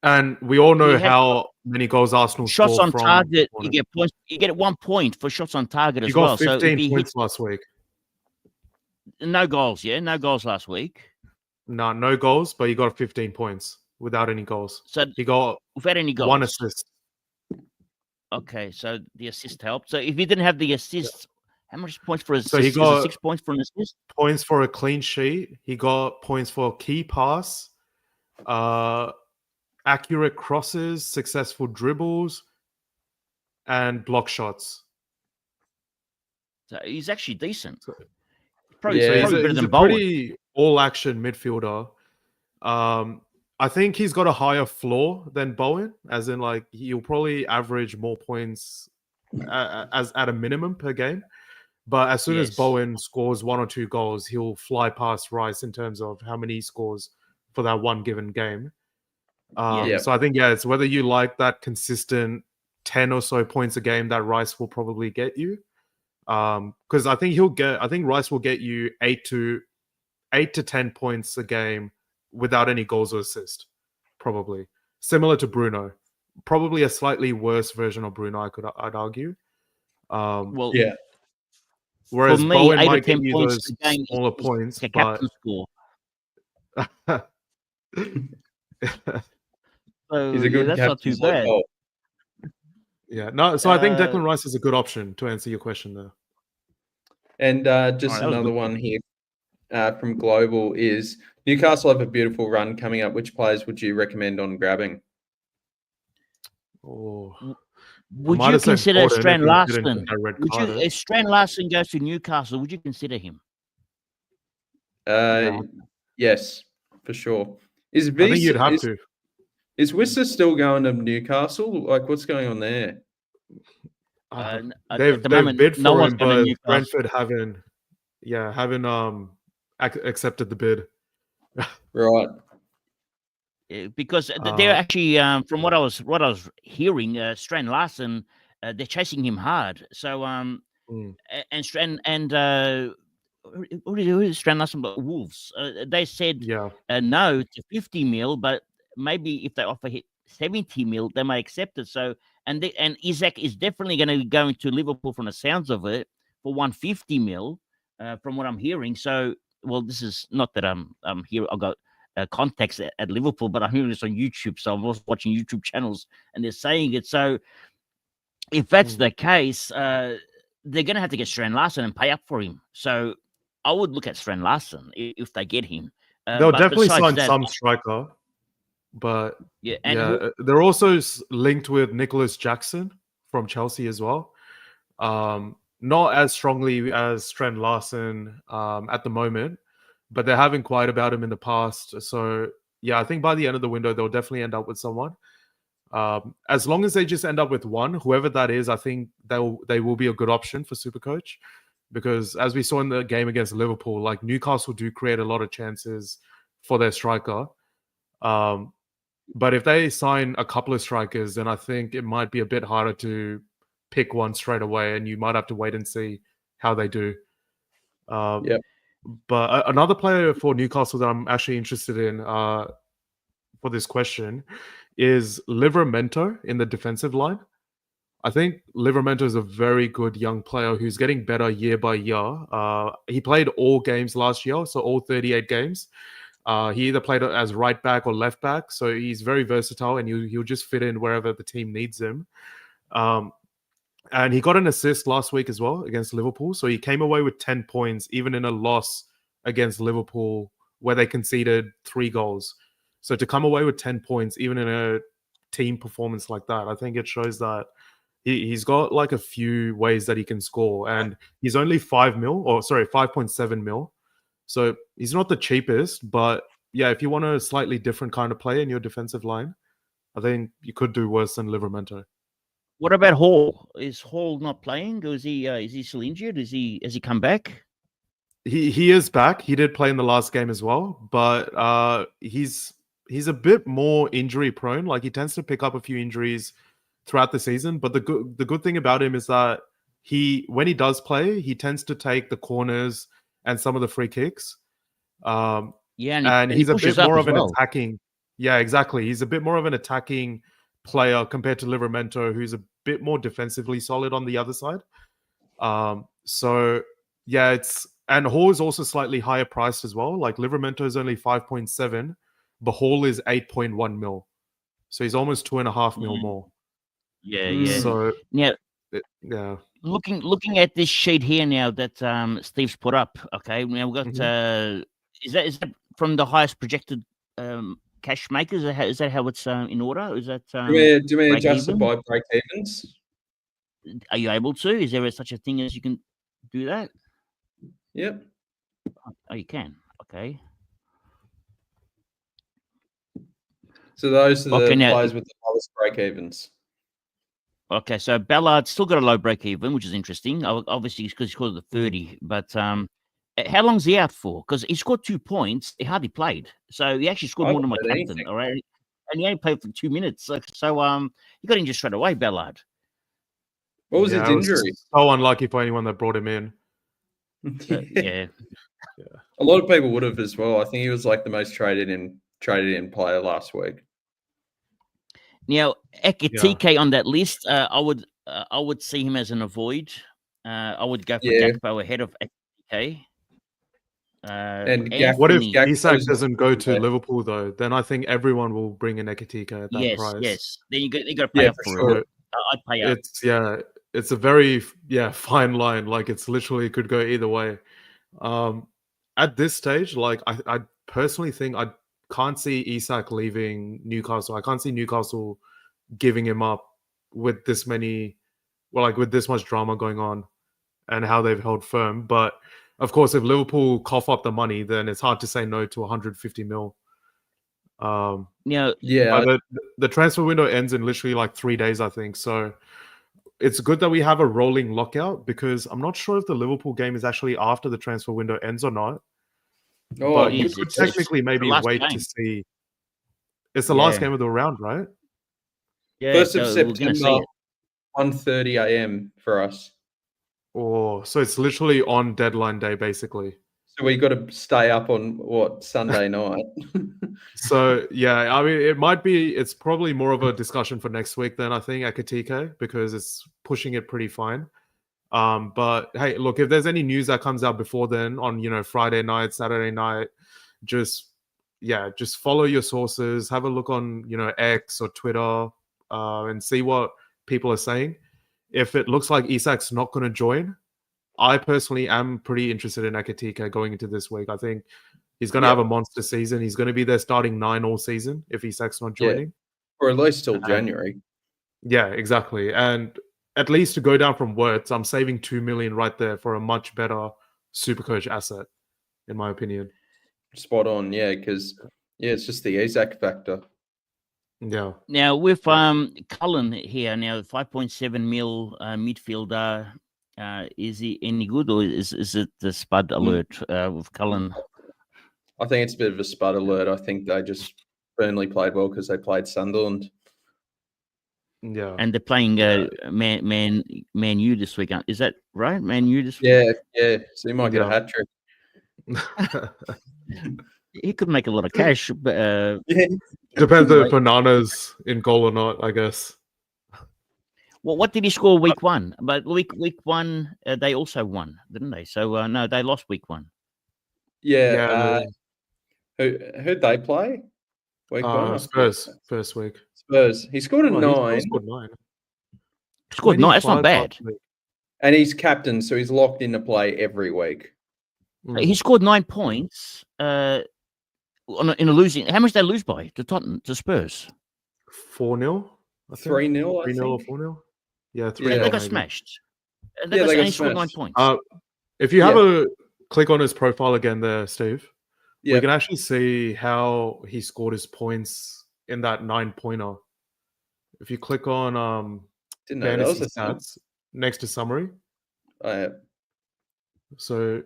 Speaker 3: And we all know how many goals Arsenal
Speaker 1: shots
Speaker 3: score
Speaker 1: on
Speaker 3: from
Speaker 1: target.
Speaker 3: corners.
Speaker 1: You get points. You get 1 point for shots on target as
Speaker 3: He
Speaker 1: well.
Speaker 3: got 15
Speaker 1: so
Speaker 3: points last week.
Speaker 1: No goals. Yeah, no goals last week.
Speaker 3: No goals, but he got 15 points without any goals.
Speaker 1: So
Speaker 3: he got
Speaker 1: without any goals.
Speaker 3: 1 assist.
Speaker 1: Okay, so the assist helped. So if he didn't have the assist, how much points for assist?
Speaker 3: So he got
Speaker 1: 6 points for an assist.
Speaker 3: Points for a clean sheet. He got points for key pass, accurate crosses, successful dribbles, and block shots.
Speaker 1: So he's actually decent.
Speaker 3: Probably better than Bowen. Pretty all-action midfielder. I think he's got a higher floor than Bowen, as in like he'll probably average more points as at a minimum per game. But as soon as Bowen scores 1 or 2 goals, he'll fly past Rice in terms of how many he scores for that one given game. So I think, it's whether you like that consistent 10 or so points a game that Rice will probably get you. Because I think Rice will get you 8 to 10 points a game without any goals or assists, probably. Similar to Bruno. Probably a slightly worse version of Bruno, I'd argue. Whereas me, Bowen might get you those smaller points, but
Speaker 1: score.
Speaker 2: He's a good
Speaker 1: that's not too bad.
Speaker 3: Yeah, no. So I think Declan Rice is a good option to answer your question there.
Speaker 2: And just another one here from Global is Newcastle have a beautiful run coming up. Which players would you recommend on grabbing?
Speaker 3: Oh.
Speaker 1: Would you consider Strand Larsen? If Strand Larsen goes to Newcastle, would you consider him?
Speaker 2: Yes, for sure.
Speaker 3: I think you'd have to.
Speaker 2: Is Whistler still going to Newcastle? Like, what's going on there?
Speaker 3: They've bid for him, but Brentford haven't accepted the bid.
Speaker 2: Right.
Speaker 1: Because they're actually, from what I was hearing, Strand Larsen, they're chasing him hard. So and who is Strand Larsen? Wolves. They said no to 50 mil, but maybe if they offer 70 mil, they may accept it. So and Isaac is definitely going to go into Liverpool from the sounds of it for 150 mil, from what I'm hearing. So this is not that I'm here. I've got contacts at Liverpool, but I'm hearing this on YouTube, so I'm also watching YouTube channels, and they're saying it. So if that's the case, they're going to have to get Strand Larsen and pay up for him. So I would look at Strand Larsen if they get him.
Speaker 3: They'll definitely sign some striker, but they're also linked with Nicholas Jackson from Chelsea as well. not as strongly as Trent Larson at the moment, but they have inquired about him in the past. So yeah, I think by the end of the window, they'll definitely end up with someone. As long as they just end up with one, whoever that is, I think they will be a good option for SuperCoach, because as we saw in the game against Liverpool, like Newcastle do create a lot of chances for their striker. But if they sign a couple of strikers, then I think it might be a bit harder to pick one straight away, and you might have to wait and see how they do.
Speaker 2: Yep.
Speaker 3: But another player for Newcastle that I'm actually interested in for this question is Livramento in the defensive line. I think Livramento is a very good young player who's getting better year by year. He played all games last year, so all 38 games. He either played as right back or left back, so he's very versatile, and he'll just fit in wherever the team needs him. And he got an assist last week as well against Liverpool, so he came away with 10 points, even in a loss against Liverpool where they conceded 3 goals. So to come away with 10 points, even in a team performance like that, I think it shows that he's got like a few ways that he can score, and he's only 5.7 mil. So he's not the cheapest, but yeah, if you want a slightly different kind of player in your defensive line, I think you could do worse than Livramento.
Speaker 1: What about Hall? Is Hall not playing, or is he still injured? Has he come back?
Speaker 3: He is back. He did play in the last game as well, but he's a bit more injury prone. Like, he tends to pick up a few injuries throughout the season. But the good thing about him is that when he does play, he tends to take the corners and some of the free kicks. And he's a bit more of an attacking. Yeah, exactly. He's a bit more of an attacking player compared to Livramento, who's a bit more defensively solid on the other side. So yeah, and Hall is also slightly higher priced as well. Like, Livramento is only 5.7, but Hall is 8.1 mil. So he's almost 2.5 mil more.
Speaker 1: Yeah.
Speaker 3: So
Speaker 1: now,
Speaker 3: yeah.
Speaker 1: Looking at this sheet here now that Steve's put up. Okay, now we've got is that from the highest projected cash makers? Is that how it's in order? Is that
Speaker 2: do we adjust it by break evens?
Speaker 1: Are you able to? Is there such a thing as you can do that?
Speaker 2: Yep.
Speaker 1: Oh, you can. Okay.
Speaker 2: So those are the players with the lowest break evens.
Speaker 1: Okay, so Ballard's still got a low break even, which is interesting. Obviously, because he scored the 30. But how long's he out for? Because he scored 2 points. He hardly played. So he actually scored more than my captain. All right. And he only played for 2 minutes. So he got injured straight away, Ballard.
Speaker 2: What was his injury?
Speaker 3: So unlucky for anyone that brought him in.
Speaker 1: Yeah.
Speaker 2: A lot of people would have as well. I think he was like the most traded in player last week.
Speaker 1: Now, Ekitike on that list, I would see him as an avoid. I would go for Gakpo ahead of Ekitike.
Speaker 3: What if Isak doesn't go to Liverpool though? Then I think everyone will bring in Ekitike at that price.
Speaker 1: Yes. Then you got to pay up for it. I'd pay up.
Speaker 3: It's a very fine line. Like, it's literally, it could go either way. At this stage, like, I personally think I can't see Isak leaving Newcastle. I can't see Newcastle giving him up with this much drama going on and how they've held firm. But of course, if Liverpool cough up the money, then it's hard to say no to 150 mil. The transfer window ends in literally like 3 days, I think. So it's good that we have a rolling lockout, because I'm not sure if the Liverpool game is actually after the transfer window ends or not. But you could technically maybe wait to see. It's the last game of the round, right?
Speaker 2: Yeah, 1st of September, 1:30 a.m. for us.
Speaker 3: So it's literally on deadline day, basically.
Speaker 2: So we got to stay up on Sunday night.
Speaker 3: So yeah, I mean, it's probably more of a discussion for next week then, I think, Ekitike, because it's pushing it pretty fine. But hey, look, if there's any news that comes out before then on, Friday night, Saturday night, just follow your sources, have a look on, X or Twitter, and see what people are saying. If it looks like Isak's not going to join, I personally am pretty interested in Ekitike going into this week. I think he's going to have a monster season. He's going to be their starting 9 all season if Isak's not joining.
Speaker 2: Or at least till January.
Speaker 3: Yeah, exactly. And at least to go down from Wirtz, I'm saving 2 million right there for a much better SuperCoach asset, in my opinion.
Speaker 2: Spot on, yeah, because it's just the Isaac factor.
Speaker 3: Yeah.
Speaker 1: Now with Cullen here now, 5.7 mil midfielder. Is he any good, or is it the spud alert with Cullen?
Speaker 2: I think it's a bit of a spud alert. I think they just Burnley played well because they played Sunderland.
Speaker 3: Yeah.
Speaker 1: And they're playing Man U this weekend. Is that right? Man U this week?
Speaker 2: Yeah. So he might get a hat trick.
Speaker 1: He could make a lot of cash, but
Speaker 3: depends if Fernando's in goal or not, I guess.
Speaker 1: Well, what did he score week one? But week one, they also won, didn't they? So no, they lost week one.
Speaker 2: Yeah. Who'd they play? Week one?
Speaker 3: Spurs, first week.
Speaker 2: Spurs. He scored a 9.
Speaker 3: He scored 9.
Speaker 1: Scored 9. That's not bad.
Speaker 2: And he's captain, so he's locked in to play every week.
Speaker 1: He scored 9 points in a losing. How much did they lose by to Spurs?
Speaker 3: 4-0.
Speaker 2: 3-0.
Speaker 3: 3-0 or 4-0. Yeah, 3-0.
Speaker 1: Yeah, they got smashed.
Speaker 2: They
Speaker 1: only scored 9 points.
Speaker 3: If you have a click on his profile again there, Steve, we can actually see how he scored his points in that 9-pointer. If you click on fantasy stats next to summary. So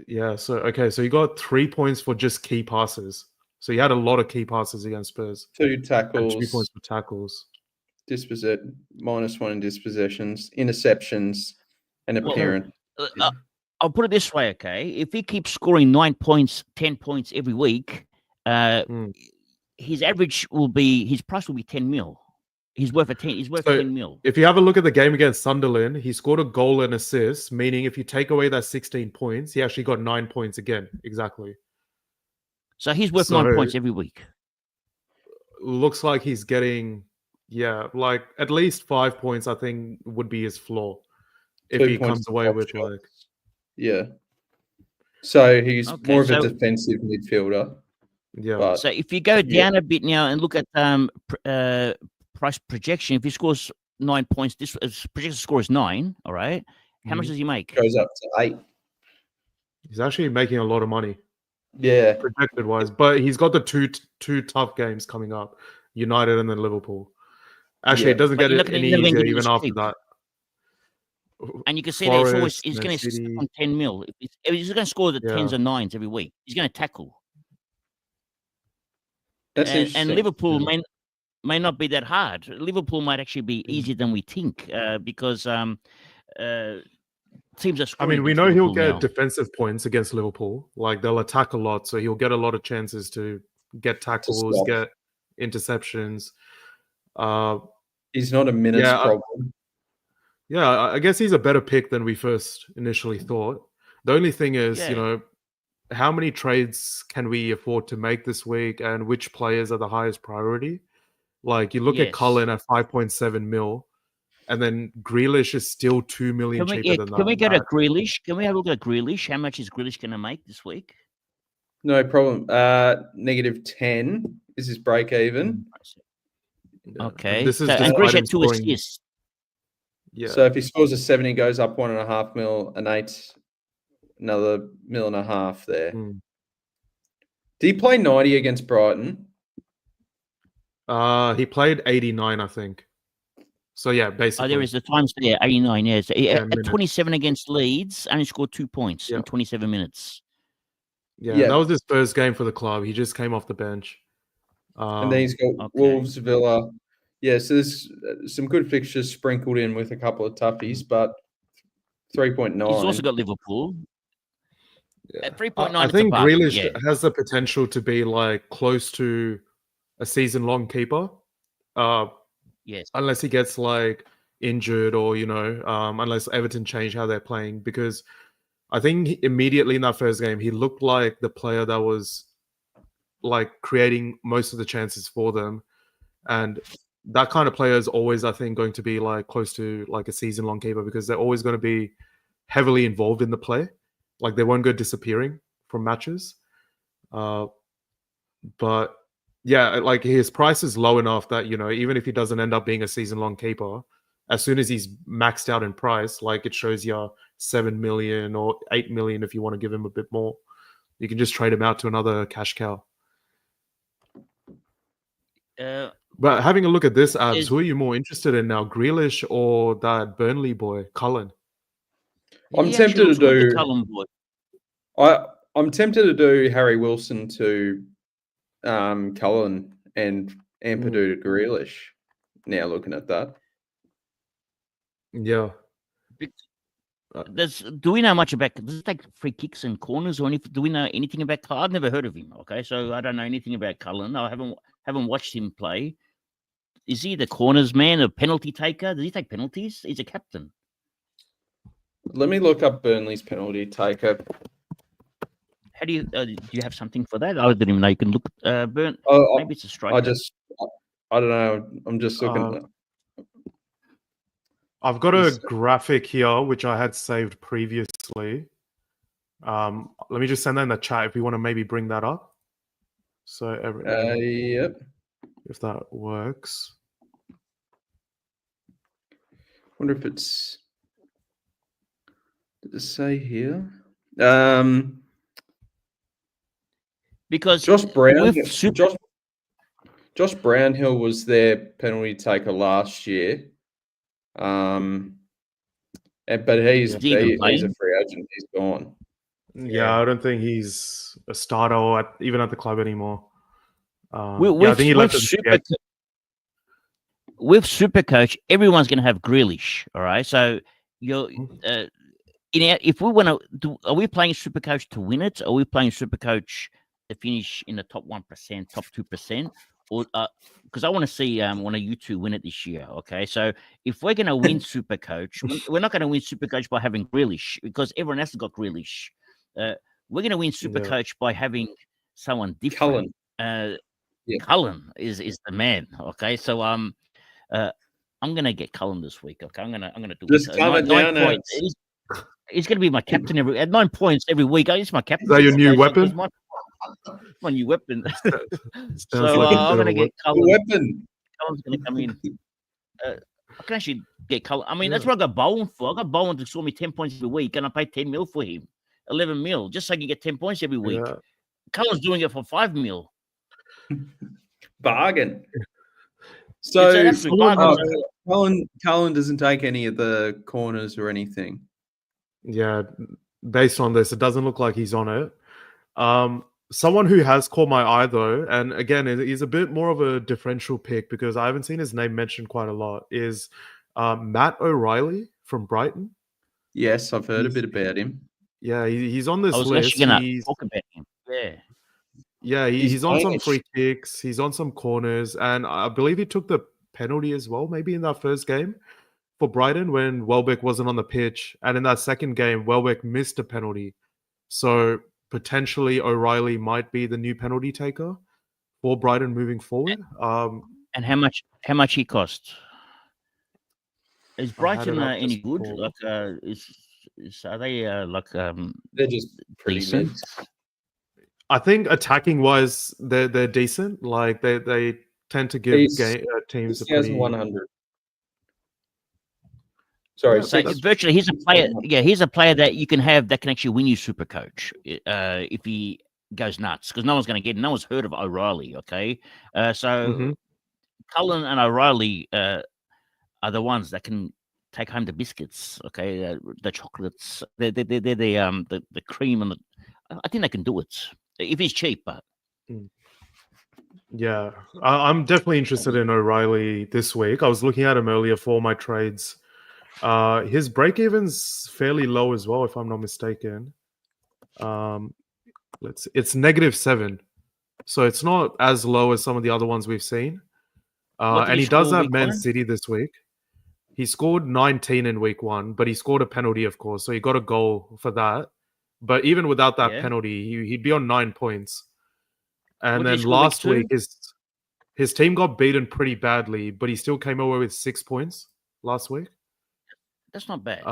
Speaker 3: he got 3 points for just key passes. So he had a lot of key passes against Spurs.
Speaker 2: 2 tackles.
Speaker 3: And 2 points for tackles.
Speaker 2: -1 in dispossessions, interceptions, and appearance.
Speaker 1: I'll put it this way, okay? If he keeps scoring 9 points, 10 points every week, his average will be, his price will be 10 mil. He's worth 10 mil.
Speaker 3: If you have a look at the game against Sunderland, he scored a goal and assist, meaning if you take away that 16 points, he actually got 9 points again. Exactly.
Speaker 1: So he's worth 9 points every week.
Speaker 3: Looks like he's getting, like at least 5 points, I think, would be his floor. If he comes away with like...
Speaker 2: Yeah. So he's more of a defensive midfielder.
Speaker 3: Yeah.
Speaker 1: So if you go down a bit now and look at price projection, if he scores 9 points, this projection score is 9, all right? How much does he make?
Speaker 2: Goes up to 8.
Speaker 3: He's actually making a lot of money.
Speaker 2: Yeah.
Speaker 3: Projected wise. But he's got the two tough games coming up. United and then Liverpool. Actually, it doesn't get any easier even after that.
Speaker 1: And you can see that he's going to stick on 10 mil. He's going to score the 10s and 9s every week. He's going to tackle.
Speaker 2: That's interesting.
Speaker 1: And Liverpool may not be that hard. Liverpool might actually be easier than we think because teams are scoring.
Speaker 3: We know he'll get defensive points against Liverpool. Like they'll attack a lot, so he'll get a lot of chances to get tackles, get interceptions.
Speaker 2: He's not a minutes problem.
Speaker 3: Yeah, I guess he's a better pick than we first initially thought. The only thing is, how many trades can we afford to make this week and which players are the highest priority? Like you look at Cullen at 5.7 mil and then Grealish is still 2 million cheaper than that.
Speaker 1: Can we go to Grealish? Can we have a look at Grealish? How much is Grealish going to make this week?
Speaker 2: No problem. -10 is his break even.
Speaker 1: Okay.
Speaker 3: This is
Speaker 1: and Grealish had 2 assists.
Speaker 3: Yeah.
Speaker 2: So if he scores a 7, he goes up 1.5 mil, an 8, another 1.5 mil there. Did he play 90 against Brighton?
Speaker 3: He played 89, I think. So yeah, basically.
Speaker 1: There is the times there, 89. Yeah, so at 27 against Leeds, only scored 2 points in 27 minutes.
Speaker 3: Yeah, that was his first game for the club. He just came off the bench.
Speaker 2: And then he's got Wolves, Villa. Yeah, so there's some good fixtures sprinkled in with a couple of toughies, but 3.9.
Speaker 1: He's also got Liverpool. At 3.9,
Speaker 3: I think Grealish has the potential to be like close to a season-long keeper.
Speaker 1: Yes.
Speaker 3: Unless he gets like injured or, unless Everton change how they're playing. Because I think immediately in that first game, he looked like the player that was like creating most of the chances for them. And that kind of player is always, I think, going to be like close to like a season-long keeper because they're always going to be heavily involved in the play. Like they won't go disappearing from matches. But yeah, like his price is low enough that, even if he doesn't end up being a season-long keeper, as soon as he's maxed out in price, like it shows you 7 million or 8 million if you want to give him a bit more, you can just trade him out to another cash cow. But having a look at this, Abs, who are you more interested in now, Grealish or that Burnley boy, Cullen?
Speaker 2: I'm tempted to do Cullen boy. I'm tempted to do Harry Wilson to Cullen and Ampadu to Grealish. Now looking at that,
Speaker 3: yeah.
Speaker 1: Do we know much about? Does it take free kicks and corners or anything? Do we know anything about? I've never heard of him. Okay, so I don't know anything about Cullen. I haven't watched him play. Is he the corners man, a penalty taker? Does he take penalties? He's a captain.
Speaker 2: Let me look up Burnley's penalty taker.
Speaker 1: How do you have something for that? I didn't even know you can look. Maybe it's a striker.
Speaker 2: I don't know. I'm just looking.
Speaker 3: I've got a graphic here which I had saved previously. Let me just send that in the chat if you want to maybe bring that up. So
Speaker 2: yep.
Speaker 3: If that works.
Speaker 2: Wonder if it's. Did it say here?
Speaker 1: Because
Speaker 2: Josh Brownhill was their penalty taker last year. But he's a free agent. He's gone.
Speaker 3: Yeah, I don't think he's a starter or even at the club anymore.
Speaker 1: I think he left with SuperCoach, everyone's going to have Grealish. All right, so you're. If we want to, are we playing SuperCoach to win it? Or are we playing SuperCoach to finish in the top 1%, top 2%? Or because I want to see one of you two win it this year. Okay, so if we're going to win SuperCoach, we're not going to win SuperCoach by having Grealish because everyone else has got Grealish. We're going to win SuperCoach by having someone different. Cullen is the man. Okay, so I'm gonna get Cullen this week. Okay, I'm gonna do
Speaker 2: just
Speaker 1: it. 9 points. He's gonna be my captain at 9 points every week. He's my captain.
Speaker 3: Is that your new weapon?
Speaker 1: My new weapon. So
Speaker 3: like
Speaker 1: I'm gonna get Cullen.
Speaker 2: Weapon.
Speaker 1: Cullen's gonna come in. I can actually get Cullen. I mean, that's what I got Bowen for. I got Bowen to score me 10 points every week, and I pay 10 mil for him, 11 mil, just so I can get 10 points every week. Yeah. Cullen's doing it for 5 mil.
Speaker 2: Bargain. So Cullen doesn't take any of the corners or anything.
Speaker 3: Yeah, based on this, it doesn't look like he's on it. Someone who has caught my eye though, and again, he's a bit more of a differential pick because I haven't seen his name mentioned quite a lot, is Matt O'Reilly from Brighton.
Speaker 2: Yes, I've heard a bit about him.
Speaker 3: Yeah, he's on this list.
Speaker 1: I was actually going to talk about him. Yeah.
Speaker 3: Yeah, he's on some free kicks. He's on some corners. And I believe he took the penalty as well, maybe in that first game for Brighton when Welbeck wasn't on the pitch. And in that second game, Welbeck missed a penalty. So potentially O'Reilly might be the new penalty taker for Brighton moving forward.
Speaker 1: And how much he costs? Is Brighton any good? Like, are they like
Speaker 2: they're just pretty
Speaker 1: decent?
Speaker 3: I think attacking wise, they're decent. Like they tend to give teams a pretty
Speaker 2: 100. Sorry,
Speaker 1: so virtually he's a player. Yeah, he's a player that you can have that can actually win you SuperCoach if he goes nuts because no one's going to get. No one's heard of O'Reilly. Okay, so Cullen and O'Reilly are the ones that can take home the biscuits. Okay, the chocolates. They're the cream and the. I think they can do it if he's cheap. But
Speaker 3: yeah, I'm definitely interested in O'Reilly this week. I was looking at him earlier for my trades. His break even's fairly low as well, if I'm not mistaken. It's -7, so it's not as low as some of the other ones we've seen. And he does have Man City this week. He scored 19 in week 1, but he scored a penalty, of course, so he got a goal for that. But even without that penalty, he'd be on 9 points. And then last week, his team got beaten pretty badly, but he still came away with 6 points last week.
Speaker 1: That's not bad.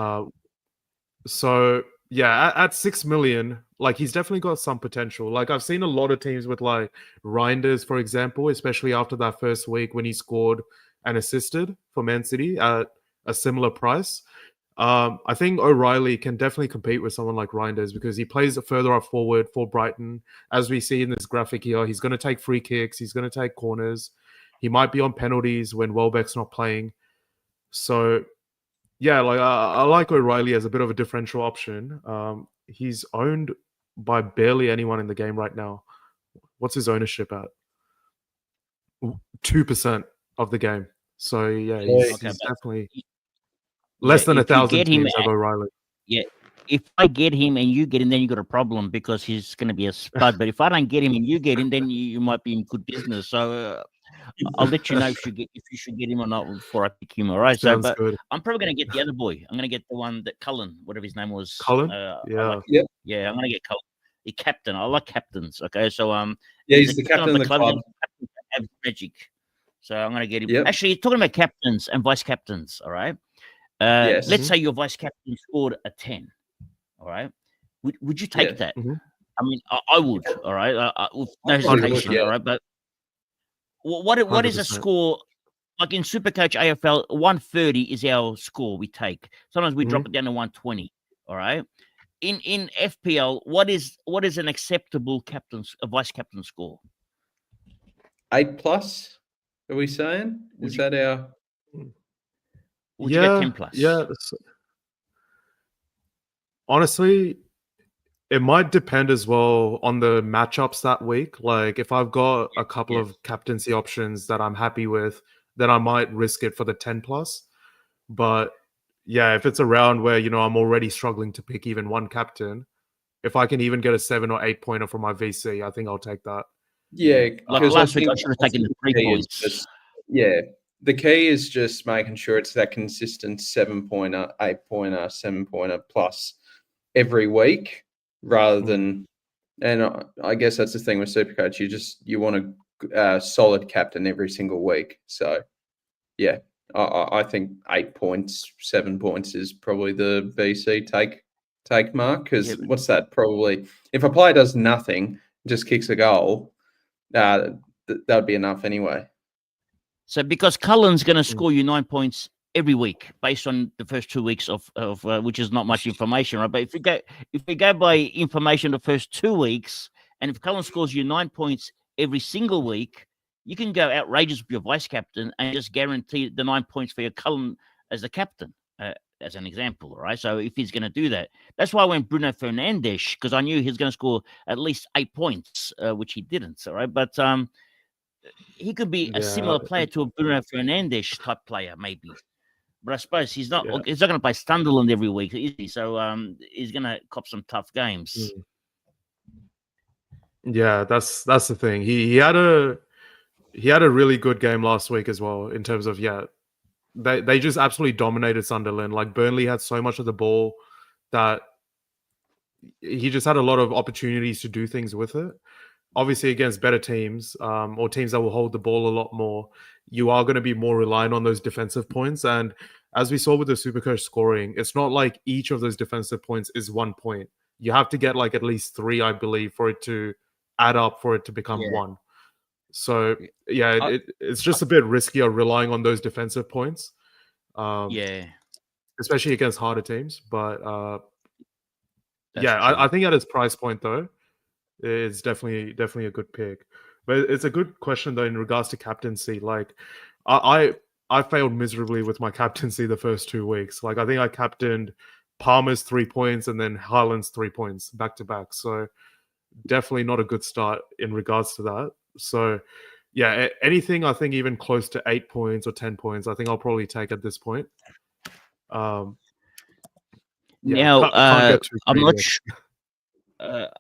Speaker 3: So yeah, at 6 million, like he's definitely got some potential. Like I've seen a lot of teams with like Reinders, for example, especially after that first week when he scored and assisted for Man City at a similar price. I think O'Reilly can definitely compete with someone like Reinders because he plays further up forward for Brighton. As we see in this graphic here, he's going to take free kicks. He's going to take corners. He might be on penalties when Welbeck's not playing. So, yeah, like I like O'Reilly as a bit of a differential option. He's owned by barely anyone in the game right now. What's his ownership at? 2% of the game. So, yeah, he's definitely... Less than 1,000 teams have O'Reilly.
Speaker 1: Yeah. If I get him and you get him, then you got a problem because he's going to be a spud. But if I don't get him and you get him, then you might be in good business. So I'll let you know if you should get him or not before I pick him. All right.
Speaker 3: Sounds
Speaker 1: but
Speaker 3: good.
Speaker 1: I'm probably going to get the other boy. I'm going to get the one that Cullen, whatever his name was.
Speaker 3: Cullen? Yeah.
Speaker 1: Yeah, I'm going to get Cullen. The captain. I like captains. Okay. So
Speaker 2: he's the captain of the club.
Speaker 1: Have magic. So I'm going to get him.
Speaker 2: Yep.
Speaker 1: Actually, talking about captains and vice captains. All right.
Speaker 2: Yes.
Speaker 1: Let's say your vice captain scored a 10. All right. Would you take that?
Speaker 3: Mm-hmm.
Speaker 1: I mean, I would. All right. No hesitation. All right. But what is a score? Like in SuperCoach AFL, 130 is our score we take. Sometimes we drop it down to 120. All right. In FPL, what is an acceptable vice captain score?
Speaker 2: 8+. Are we saying? Is that our?
Speaker 1: Would you get 10 plus?
Speaker 3: Yeah. Honestly, it might depend as well on the matchups that week. Like if I've got a couple of captaincy options that I'm happy with, then I might risk it for the 10 plus. But yeah, if it's a round where, I'm already struggling to pick even one captain, if I can even get a 7 or 8 pointer from my VC, I think I'll take that.
Speaker 2: Yeah.
Speaker 1: Like last week, I should have taken the 3 points.
Speaker 2: The key is just making sure it's that consistent 7-pointer, 8-pointer, 7-pointer plus every week rather than, and I guess that's the thing with SuperCoach. You want a solid captain every single week. So, yeah, I think 8 points, 7 points is probably the VC take mark because what's that probably? If a player does nothing, just kicks a goal, that would be enough anyway.
Speaker 1: So because Cullen's going to score you 9 points every week based on the first 2 weeks of which is not much information, right? But if we go by information the first 2 weeks, and if Cullen scores you 9 points every single week, you can go outrageous with your vice captain and just guarantee the 9 points for your Cullen as the captain, as an example, right? So if he's going to do that, that's why I went Bruno Fernandes because I knew he was going to score at least 8 points, which he didn't. All right, but he could be a similar player to a Bruno Fernandes type player, maybe. But I suppose he's not.
Speaker 3: Yeah.
Speaker 1: He's not going to play Sunderland every week, is he? So he's going to cop some tough games.
Speaker 3: Yeah, that's the thing. He had a really good game last week as well. In terms of they just absolutely dominated Sunderland. Like Burnley had so much of the ball that he just had a lot of opportunities to do things with it. Obviously, against better teams or teams that will hold the ball a lot more, you are going to be more reliant on those defensive points. And as we saw with the SuperCoach scoring, it's not like each of those defensive points is 1 point. You have to get like at least 3, I believe, for it to add up, for it to become 1. So, it's just a bit riskier relying on those defensive points. Especially against harder teams. But, I think at its price point, though, it's definitely a good pick. But it's a good question though in regards to captaincy. Like I failed miserably with my captaincy the first 2 weeks. Like I think I captained Palmer's 3 points and then Haaland's 3 points back to back. So definitely not a good start in regards to that. So yeah, anything I think even close to 8 points or 10 points, I think I'll probably take at this point.
Speaker 1: Now I'm not sure.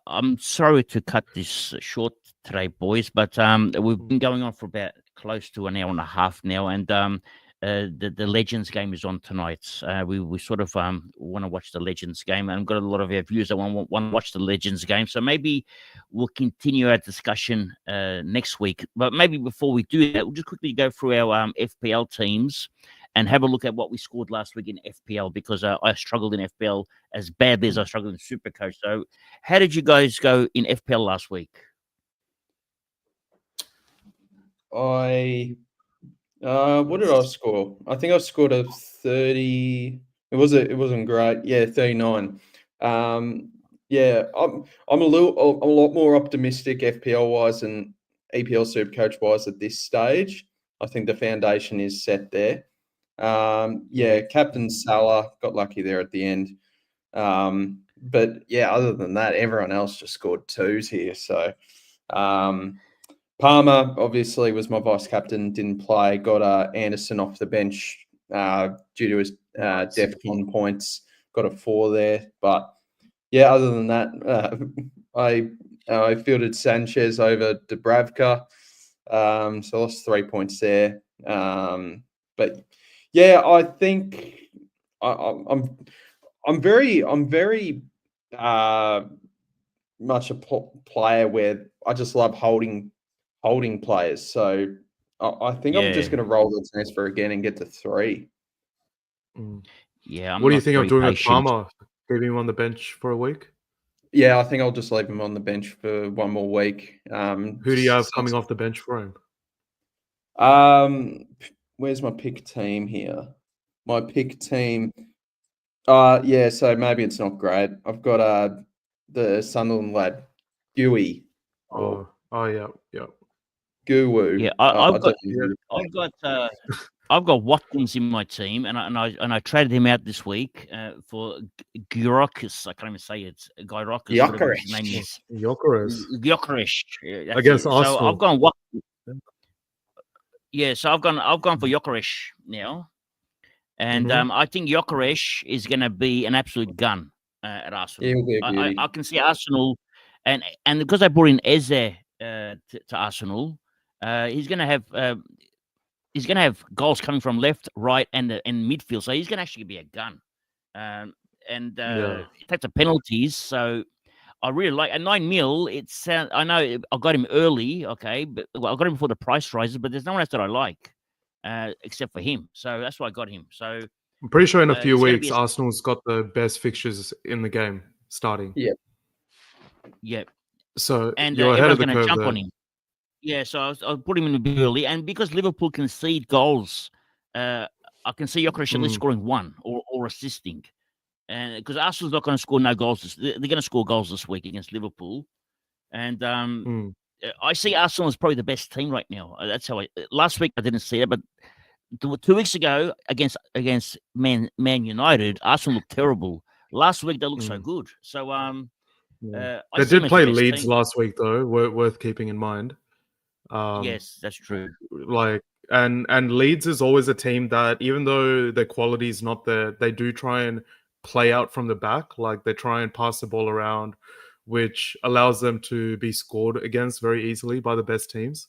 Speaker 1: I'm sorry to cut this short today, boys, but we've been going on for about close to an hour and a half now, and the Legends game is on tonight. We sort of want to watch the Legends game, and I've got a lot of our viewers that want to watch the Legends game, so maybe we'll continue our discussion next week. But maybe before we do that, we'll just quickly go through our FPL teams and have a look at what we scored last week in FPL, because I struggled in FPL as badly as I struggled in SuperCoach. So how did you guys go in FPL last week?
Speaker 2: I What did I score? I think I scored a 30. It wasn't great. Yeah, 39. Yeah, I'm a lot more optimistic FPL wise and EPL Supercoach wise at this stage. I think the foundation is set there. Yeah, Captain Salah got lucky there at the end. But yeah, other than that, everyone else just scored twos here. So Palmer obviously was my vice captain, didn't play. Got Anderson off the bench due to his DEFCON points. Got a 4 there, but yeah, other than that, I fielded Sanchez over Dubravka, so I lost 3 points there. But yeah, I think I'm very much a player where I just love holding players. So I think I'm just
Speaker 1: Yeah.
Speaker 2: going to roll the transfer again and get to 3.
Speaker 1: Yeah, I'm
Speaker 3: What do you
Speaker 1: not
Speaker 3: think of
Speaker 1: very
Speaker 3: doing with
Speaker 1: patient.
Speaker 3: Palmer? Leaving him on the bench for a week?
Speaker 2: Yeah, I think I'll just leave him on the bench for one more week.
Speaker 3: Who do you have coming off the bench for him?
Speaker 2: Where's my pick team here? My pick team. Yeah, so maybe it's not great. I've got the Sunderland lad, Gooey.
Speaker 3: Oh, yeah.
Speaker 2: Guru.
Speaker 1: Yeah,
Speaker 2: I
Speaker 1: I've got
Speaker 2: don't
Speaker 1: I've got Watkins in my team, and I traded him out this week for Gyrokas. I can't even say it. Gyrokas, whatever his name is. Gyökeres. Yeah,
Speaker 3: Against
Speaker 1: So
Speaker 3: Arsenal.
Speaker 1: I've gone Watkins. Yeah, so I've gone for Gyökeres now, and I think Gyökeres is going to be an absolute gun at Arsenal.
Speaker 2: He'll be a beauty.
Speaker 1: I can see Arsenal, and because I brought in Eze to Arsenal, he's going to have goals coming from left, right, and midfield. So he's going to actually be a gun. He takes the penalties. So I really like at 9 mil. It's I know I got him early, okay, but I got him before the price rises. But there's no one else that I like except for him. So that's why I got him. So
Speaker 3: I'm pretty sure in a few
Speaker 1: it's gonna
Speaker 3: weeks,
Speaker 1: be
Speaker 3: Arsenal's got the best fixtures in the game starting.
Speaker 1: yeah,
Speaker 3: So
Speaker 1: and
Speaker 3: you're ahead of
Speaker 1: everyone's
Speaker 3: the
Speaker 1: going to
Speaker 3: curve
Speaker 1: jump
Speaker 3: there.
Speaker 1: on him. Yeah, so I put him in a bit early, and because Liverpool concede goals, I can see Gyökeres at least scoring one or assisting, and because Arsenal's not going to score no goals, they're going to score goals this week against Liverpool, and I see Arsenal as probably the best team right now. That's how last week I didn't see it, but 2 weeks ago against Man United, Arsenal looked terrible. Last week they looked so good. So I
Speaker 3: They
Speaker 1: see them
Speaker 3: did
Speaker 1: as
Speaker 3: play
Speaker 1: the best
Speaker 3: Leeds
Speaker 1: team.
Speaker 3: last week, though. Worth keeping in mind.
Speaker 1: Yes, that's true.
Speaker 3: And Leeds is always a team that, even though their quality is not there, they do try and play out from the back. Like they try and pass the ball around, which allows them to be scored against very easily by the best teams.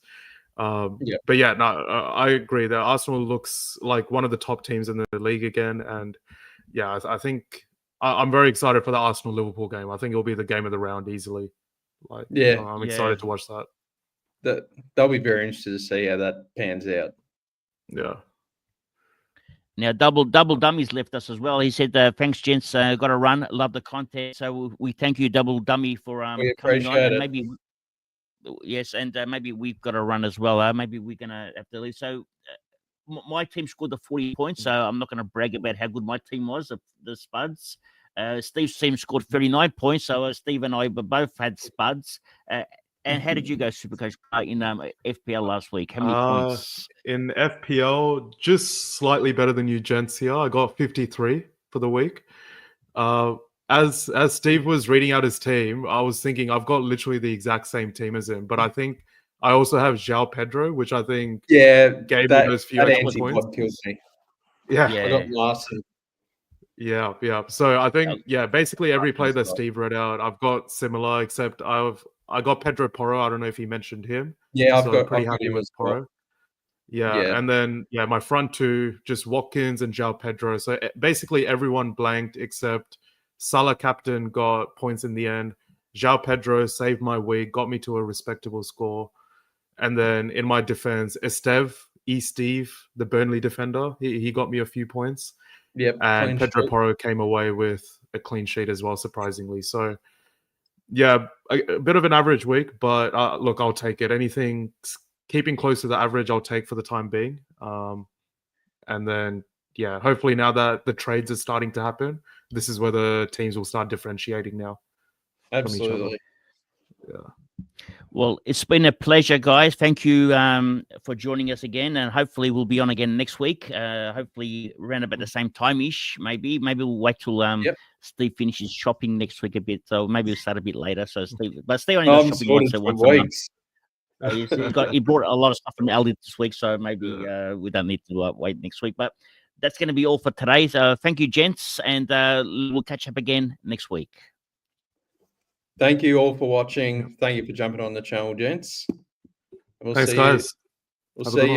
Speaker 3: But yeah, no, I agree that Arsenal looks like one of the top teams in the league again. And yeah, I think I'm very excited for the Arsenal-Liverpool game. I think it'll be the game of the round easily. I'm excited to watch that.
Speaker 2: They'll be very interested to see how that pans out.
Speaker 3: Yeah.
Speaker 1: Now, double Dummy's left us as well. He said, "Thanks, gents. Got to run. Love the content. So we thank you, Double Dummy, for
Speaker 2: We
Speaker 1: coming on.
Speaker 2: appreciate
Speaker 1: And
Speaker 2: it.
Speaker 1: maybe maybe we've got to run as well. Maybe we're gonna have to leave. So my team scored the 40 points. So I'm not going to brag about how good my team was. The Spuds. Steve's team scored 39 points. So Steve and I both had Spuds. And how did you go, SuperCoach, in FPL last week? How many points?
Speaker 3: In FPL, just slightly better than you gents here. I got 53 for the week. As Steve was reading out his team, I was thinking I've got literally the exact same team as him, but I think I also have João Pedro, which I think gave me those few extra points.
Speaker 2: Killed me.
Speaker 3: Yeah.
Speaker 2: I got Larson.
Speaker 3: Yeah. So I think basically every play that Steve read out, I've got similar, except I got Pedro Porro. I don't know if he mentioned him.
Speaker 2: Yeah,
Speaker 3: I've got happy with Porro.
Speaker 2: Well.
Speaker 3: Yeah, and then my front two, just Watkins and João Pedro. So basically everyone blanked except Salah captain got points in the end. João Pedro saved my week, got me to a respectable score. And then in my defense, Steve, the Burnley defender, he got me a few points.
Speaker 2: Yep.
Speaker 3: And Pedro Porro came away with a clean sheet as well, surprisingly. So yeah, a bit of an average week, but look, I'll take it. Anything keeping close to the average, I'll take for the time being. And then, yeah, hopefully now that the trades are starting to happen, this is where the teams will start differentiating now from each other.
Speaker 2: Absolutely.
Speaker 3: Yeah.
Speaker 1: Well, it's been a pleasure, guys. Thank you for joining us again, and hopefully we'll be on again next week. Hopefully around about the same time-ish, maybe. Maybe we'll wait till Steve finishes shopping next week a bit, so maybe we'll start a bit later. So Steve only goes shopping once a month. He bought a lot of stuff from Aldi this week, so maybe we don't need to wait next week. But that's going to be all for today. So thank you, gents, and we'll catch up again next week.
Speaker 2: Thank you all for watching. Thank you for jumping on the channel, gents.
Speaker 3: Thanks, guys.
Speaker 2: We'll see you.